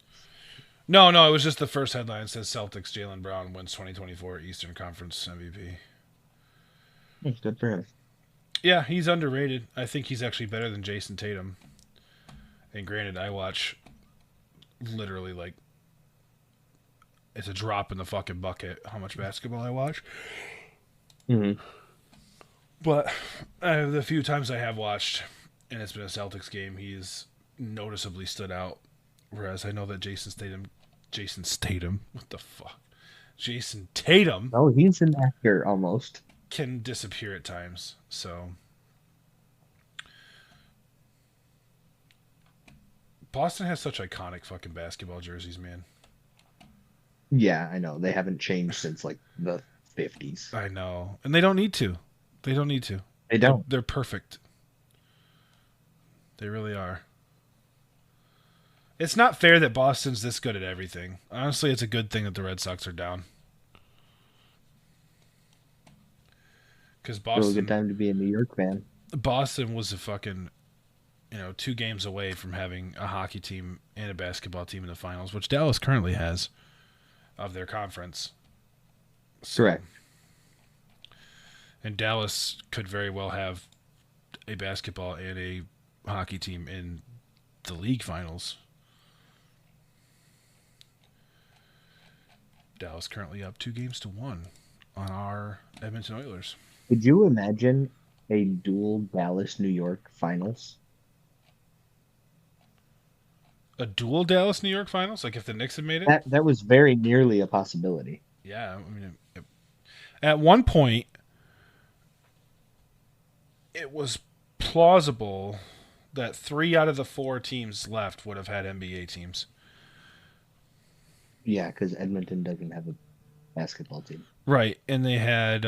No, it was just the first headline. It says Celtics Jaylen Brown wins 2024 Eastern Conference MVP. Good for him. Yeah, he's underrated. I think he's actually better than Jason Tatum. And granted, I watch literally like it's a drop in the fucking bucket how much basketball I watch. Mm-hmm. But the few times I have watched, and it's been a Celtics game, he's noticeably stood out. Whereas I know that Jason Tatum, what the fuck? Jason Tatum Oh, he's an actor almost. can disappear at times. So Boston has such iconic fucking basketball jerseys, man. Yeah, I know. They haven't changed since like the 50s. I know. And they don't need to. They don't need to. They don't. They're perfect. They really are. It's not fair that Boston's this good at everything. Honestly, it's a good thing that the Red Sox are down. Because Really good time to be a New York fan. Boston was a fucking, 2 games away from having a hockey team and a basketball team in the finals, which Dallas currently has of their conference. So, Correct. and Dallas could very well have a basketball and a hockey team in the league finals. Dallas currently up 2-1 on our Edmonton Oilers. Could you imagine a dual Dallas New York finals? A dual Dallas New York finals? Like if the Knicks had made it? That was very nearly a possibility. Yeah, I mean, at one point, it was plausible that 3 out of the 4 teams left would have had NBA teams. Yeah, because Edmonton doesn't have a basketball team. Right, and they had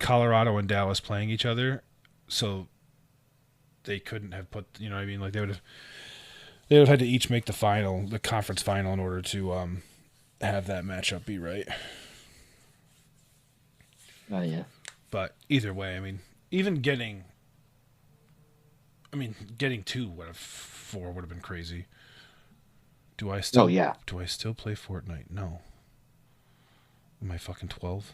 Colorado and Dallas playing each other, so they couldn't have put, you know what I mean? Like they would have had to each make the conference final in order to have that matchup be right. Oh yeah. But either way, I mean, even getting 2 out of 4 would have been crazy. Do I still? Oh yeah. Do I still play Fortnite? No. Am I fucking 12?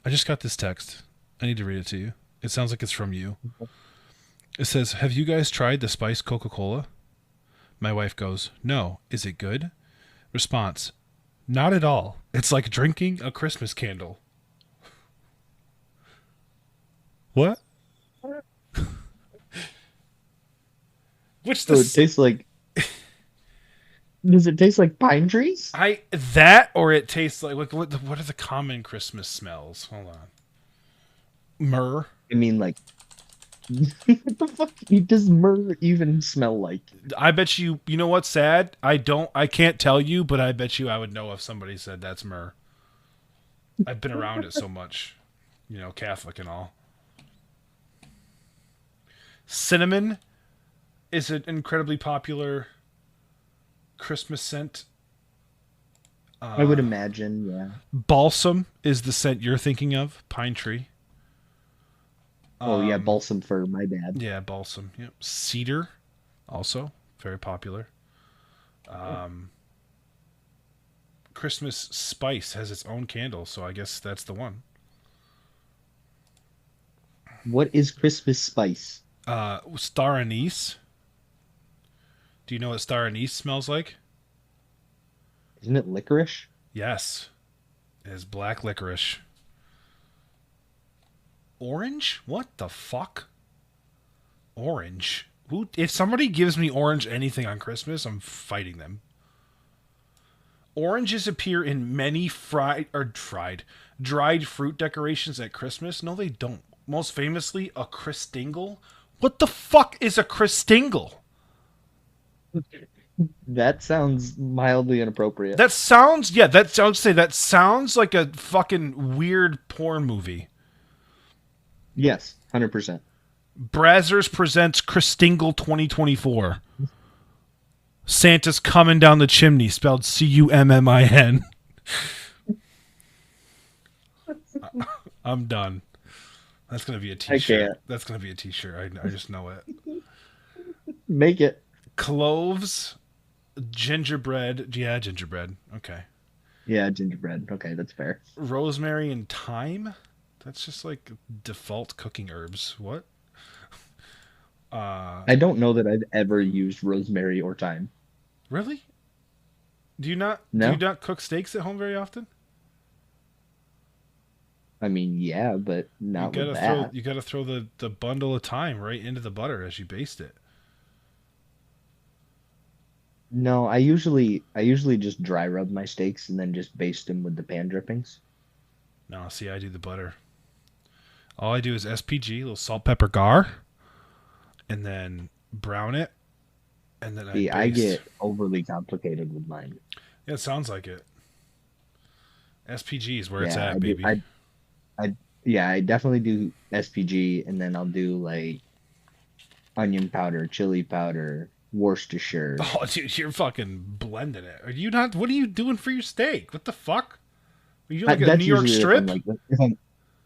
I just got this text. I need to read it to you. It sounds like it's from you. It says, "Have you guys tried the spiced Coca-Cola?" My wife goes, "No. Is it good?" Response, "Not at all. It's like drinking a Christmas candle." What? Which So it tastes like Does it taste like pine trees? Or it tastes like what are the common Christmas smells? Hold on. Myrrh. I mean, like, what the fuck does myrrh even smell like? I bet you. You know what's sad? I can't tell you, but I bet you I would know if somebody said that's myrrh. I've been around it so much, Catholic and all. Cinnamon is an incredibly popular Christmas scent. I would imagine, yeah. Balsam is the scent you're thinking of. Pine tree. Oh yeah, balsam fir. My bad. Yeah, balsam. Yep. Cedar, also very popular. Christmas spice has its own candle, so I guess that's the one. What is Christmas spice? Star anise. Do you know what star anise smells like? Isn't it licorice? Yes. It is black licorice. Orange? What the fuck? Orange? If somebody gives me orange anything on Christmas, I'm fighting them. Oranges appear in many dried fruit decorations at Christmas. No, they don't. Most famously, a Christingle. What the fuck is a Christingle? That sounds mildly inappropriate. That sounds that sounds like a fucking weird porn movie. Yes, 100%. Brazzers presents Christingle 2024. Santa's coming down the chimney, spelled Cummin. I'm done. That's gonna be a t-shirt. That's gonna be a t-shirt. I just know it. Make it. Cloves, gingerbread. Yeah, gingerbread. Okay. Yeah, gingerbread. Okay, that's fair. Rosemary and thyme. That's just like default cooking herbs. What? I don't know that I've ever used rosemary or thyme. Really? Do you not cook steaks at home very often? I mean, yeah, but not with that. You gotta throw the bundle of thyme right into the butter as you baste it. No, I usually just dry rub my steaks and then just baste them with the pan drippings. No, see, I do the butter. All I do is SPG, a little salt, pepper, gar, and then brown it, and then I get overly complicated with mine. Yeah, it sounds like it. SPG is where it's at, baby. I definitely do SPG, and then I'll do like onion powder, chili powder, Worcestershire. Oh, dude, you're fucking blending it. Are you not? What are you doing for your steak? What the fuck? Are you like a New York strip?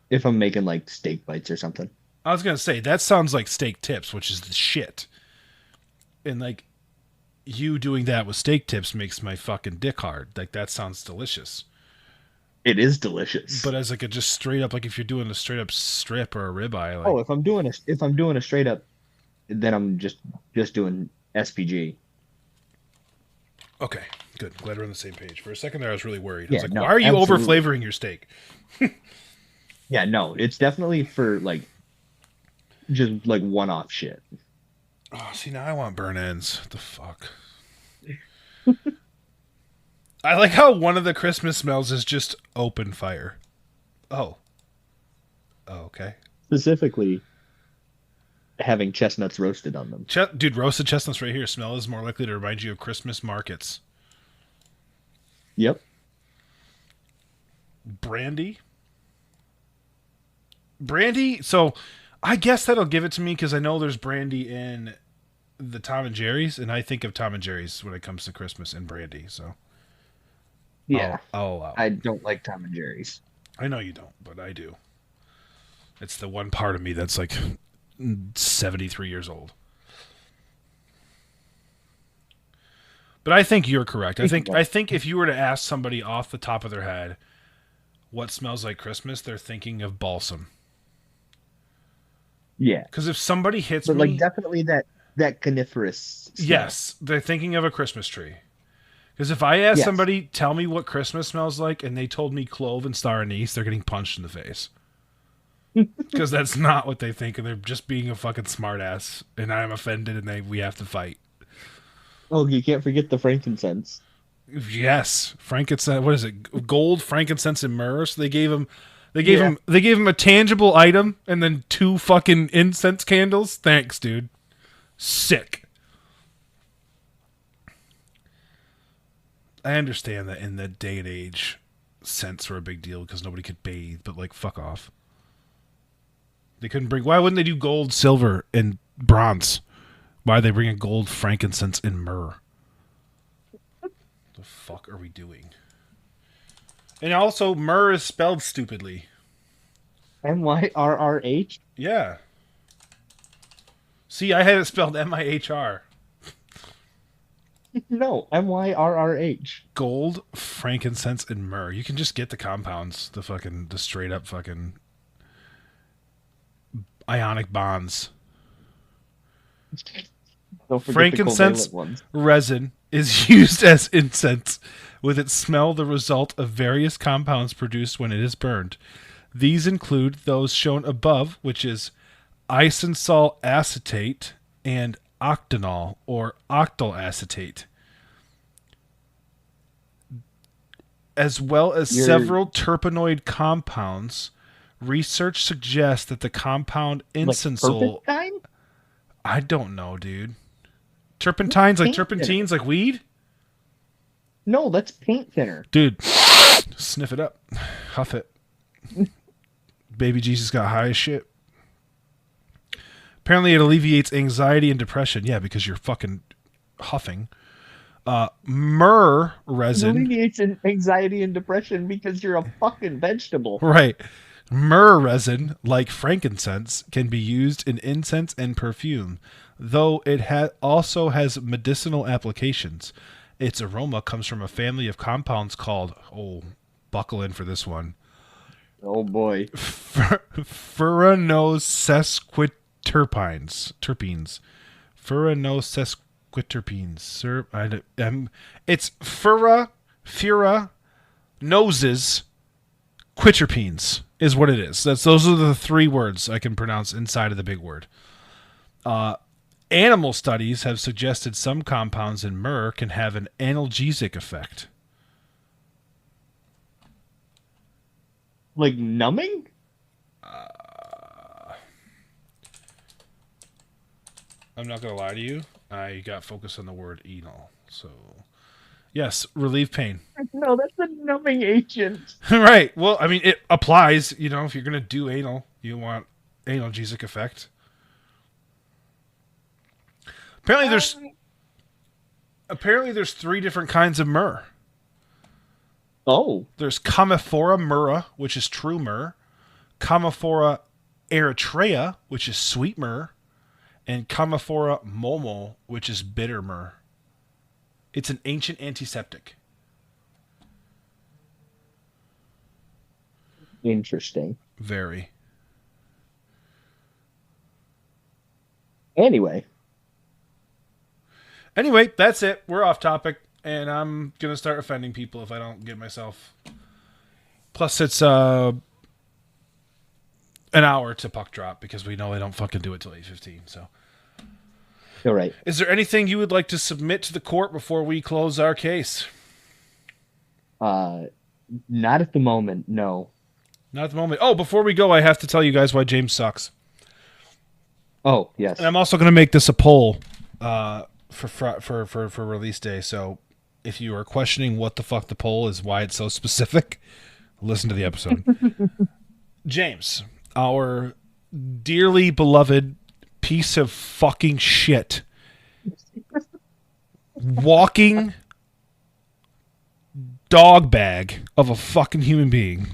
If I'm making like steak bites or something. I was gonna say that sounds like steak tips, which is the shit. And like you doing that with steak tips makes my fucking dick hard. Like that sounds delicious. It is delicious. But as like a just straight up, like if you're doing a straight up strip or a ribeye, like, if I'm doing a straight up, then I'm just doing SPG. Okay, good. Glad we're on the same page. For a second there, I was really worried. I was like, why are you over flavoring your steak? Yeah, no, it's definitely for like just like one-off shit. Oh, see, now I want burn ends. What the fuck? I like how one of the Christmas smells is just open fire. Oh, okay. Specifically, having chestnuts roasted on them. Dude, roasted chestnuts right here. Smell is more likely to remind you of Christmas markets. Yep. Brandy. So I guess that'll give it to me because I know there's brandy in the Tom and Jerry's, and I think of Tom and Jerry's when it comes to Christmas and brandy. So yeah, I'll allow it. I don't like Tom and Jerry's. I know you don't, but I do. It's the one part of me that's like 73 years old. But I think you're correct. I think if you were to ask somebody off the top of their head what smells like Christmas, they're thinking of balsam. Yeah. Because if somebody hits me... like definitely that coniferous smell. Yes, they're thinking of a Christmas tree. Because if I ask somebody, tell me what Christmas smells like, and they told me clove and star anise, they're getting punched in the face. Because that's not what they think, and they're just being a fucking smartass, and I'm offended, and we have to fight. Oh, you can't forget the frankincense. Yes, frankincense. What is it? Gold, frankincense, and myrrh. So they gave him a tangible item and then 2 fucking incense candles. Thanks, dude. Sick. I understand that in the day and age, scents were a big deal because nobody could bathe, but like, fuck off. They couldn't bring. Why wouldn't they do gold, silver, and bronze? Why are they bringing gold, frankincense, and myrrh? The fuck are we doing? And also, myrrh is spelled stupidly. Myrrh? Yeah. See, I had it spelled Mihr. No, Myrrh. Gold, frankincense, and myrrh. You can just get the compounds, the straight up fucking ionic bonds. Frankincense resin is used as incense, with its smell the result of various compounds produced when it is burned. These include those shown above, which is isonsol acetate and octanol or octyl acetate, as well as several terpenoid compounds. Research suggests that the compound insensol... Like I don't know, dude. Turpentines, like turpentines, like weed? No, that's paint thinner. Dude, sniff it up. Huff it. Baby Jesus got high as shit. Apparently it alleviates anxiety and depression. Yeah, because you're fucking huffing. Myrrh resin... It alleviates anxiety and depression because you're a fucking vegetable. Right. Myrrh resin, like frankincense, can be used in incense and perfume, though it also has medicinal applications. Its aroma comes from a family of compounds called, buckle in for this one. Oh boy. Furannosesquiterpenes. Furannosesquiterpenes. It's fura noses quiterpenes is what it is. Those are the 3 words I can pronounce inside of the big word. Animal studies have suggested some compounds in myrrh can have an analgesic effect. Like numbing? I'm not going to lie to you. I got focused on the word anal. So, yes, relieve pain. No, that's a numbing agent. Right. Well, I mean, it applies. If you're going to do anal, you want analgesic effect. Apparently there's 3 different kinds of myrrh. Oh. There's Commiphora myrrha, which is true myrrh. Commiphora eritrea, which is sweet myrrh. And Commiphora momo, which is bitter myrrh. It's an ancient antiseptic. Interesting. Very. Anyway, that's it. We're off topic, and I'm going to start offending people if I don't get myself... Plus, it's an hour to puck drop, because we know I don't fucking do it till 8:15, so... All right. Is there anything you would like to submit to the court before we close our case? Not at the moment, no. Not at the moment. Oh, before we go, I have to tell you guys why James sucks. Oh, yes. And I'm also going to make this a poll for release day. So if you are questioning what the fuck the poll is, why it's so specific, listen to the episode. James, our dearly beloved piece of fucking shit, walking dog bag of a fucking human being.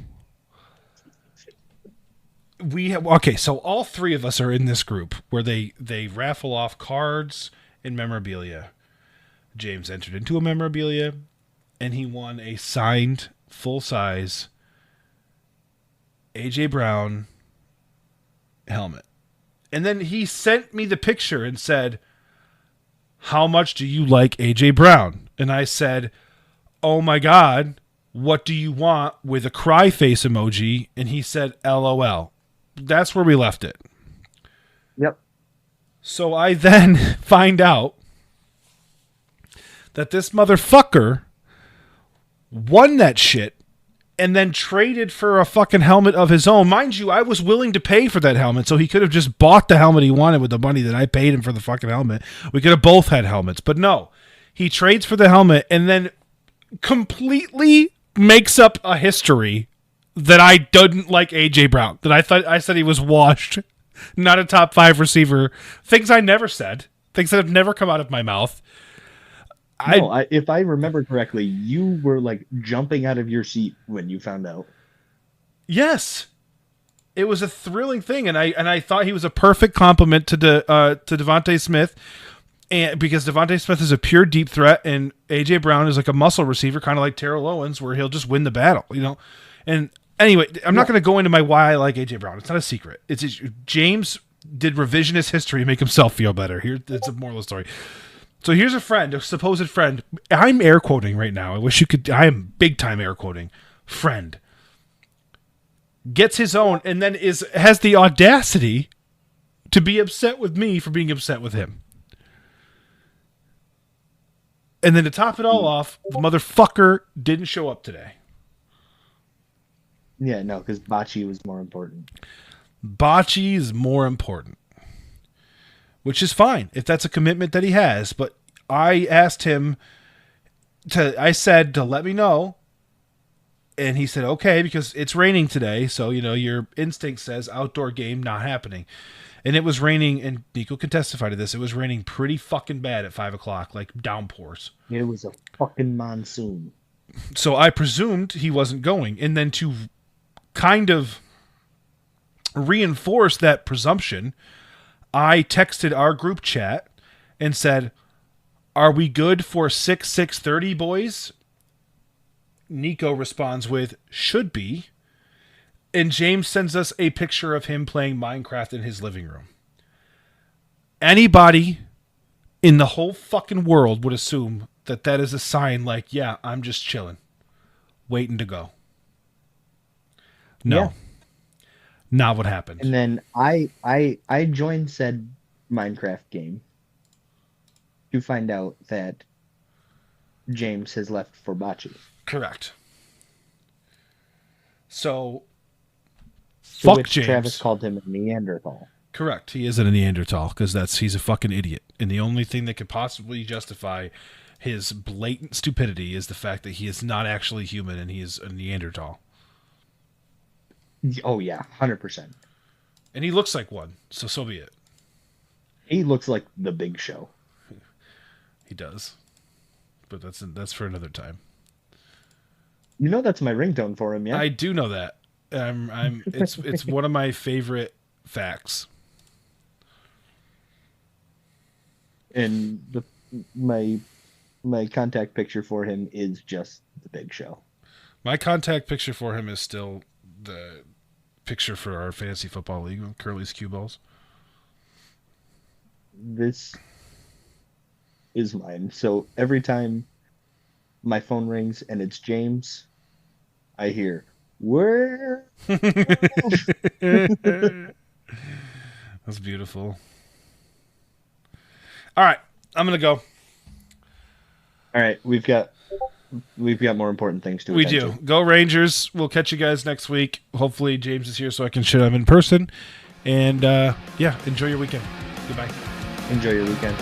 So all 3 of us are in this group where they raffle off cards and memorabilia. James entered into a memorabilia, and he won a signed full-size AJ Brown helmet. And then he sent me the picture and said, "How much do you like AJ Brown?" And I said, "Oh my God, what do you want?" with a cry face emoji. And he said, LOL. That's where we left it. Yep. So I then find out that this motherfucker won that shit and then traded for a fucking helmet of his own. Mind you, I was willing to pay for that helmet, so he could have just bought the helmet he wanted with the money that I paid him for the fucking helmet. We could have both had helmets, but no. He trades for the helmet and then completely makes up a history that I didn't like AJ Brown. That I said he was washed, not a top 5 receiver. Things I never said. Things that have never come out of my mouth. If I remember correctly, you were like jumping out of your seat when you found out. Yes, it was a thrilling thing, and I thought he was a perfect complement to Devontae Smith, and because Devontae Smith is a pure deep threat, and AJ Brown is like a muscle receiver, kind of like Terrell Owens, where he'll just win the battle, And anyway, I'm not going to go into why I like AJ Brown. It's not a secret. James did revisionist history to make himself feel better. It's a moral of the story. So here's a supposed friend. I'm air quoting right now. I wish you could. I am big time air quoting. Friend gets his own, and then has the audacity to be upset with me for being upset with him. And then to top it all off, the motherfucker didn't show up today. Yeah, no, because Bocce was more important. Bocce is more important. Which is fine if that's a commitment that he has. But I asked him I said to let me know. And he said, okay, because it's raining today. So, your instinct says outdoor game not happening. And it was raining, and Nico can testify to this. It was raining pretty fucking bad at 5 o'clock, like downpours. It was a fucking monsoon. So I presumed he wasn't going. And then to kind of reinforce that presumption, I texted our group chat and said, are we good for 6:30, boys? Nico responds with, should be. And James sends us a picture of him playing Minecraft in his living room. Anybody in the whole fucking world would assume that is a sign like, yeah, I'm just chilling, waiting to go. No. Yeah. Not what happened. And then I joined said Minecraft game to find out that James has left for Bocce. Correct. So fuck James. Travis called him a Neanderthal. Correct. He isn't a Neanderthal because he's a fucking idiot. And the only thing that could possibly justify his blatant stupidity is the fact that he is not actually human and he is a Neanderthal. Oh, yeah, 100%. And he looks like one, so be it. He looks like the Big Show. He does. But that's for another time. That's my ringtone for him, yeah? I do know that. It's one of my favorite facts. And my contact picture for him is just the Big Show. My contact picture for him is still the picture for our fantasy football league with Curly's cue balls. This is mine. So every time my phone rings and it's James, I hear, where? That's beautiful. All right, I'm going to go. All right, we've got more important things to We do. Go Rangers. We'll catch you guys next week. Hopefully James is here so I can shit him in person. And, enjoy your weekend. Goodbye. Enjoy your weekend.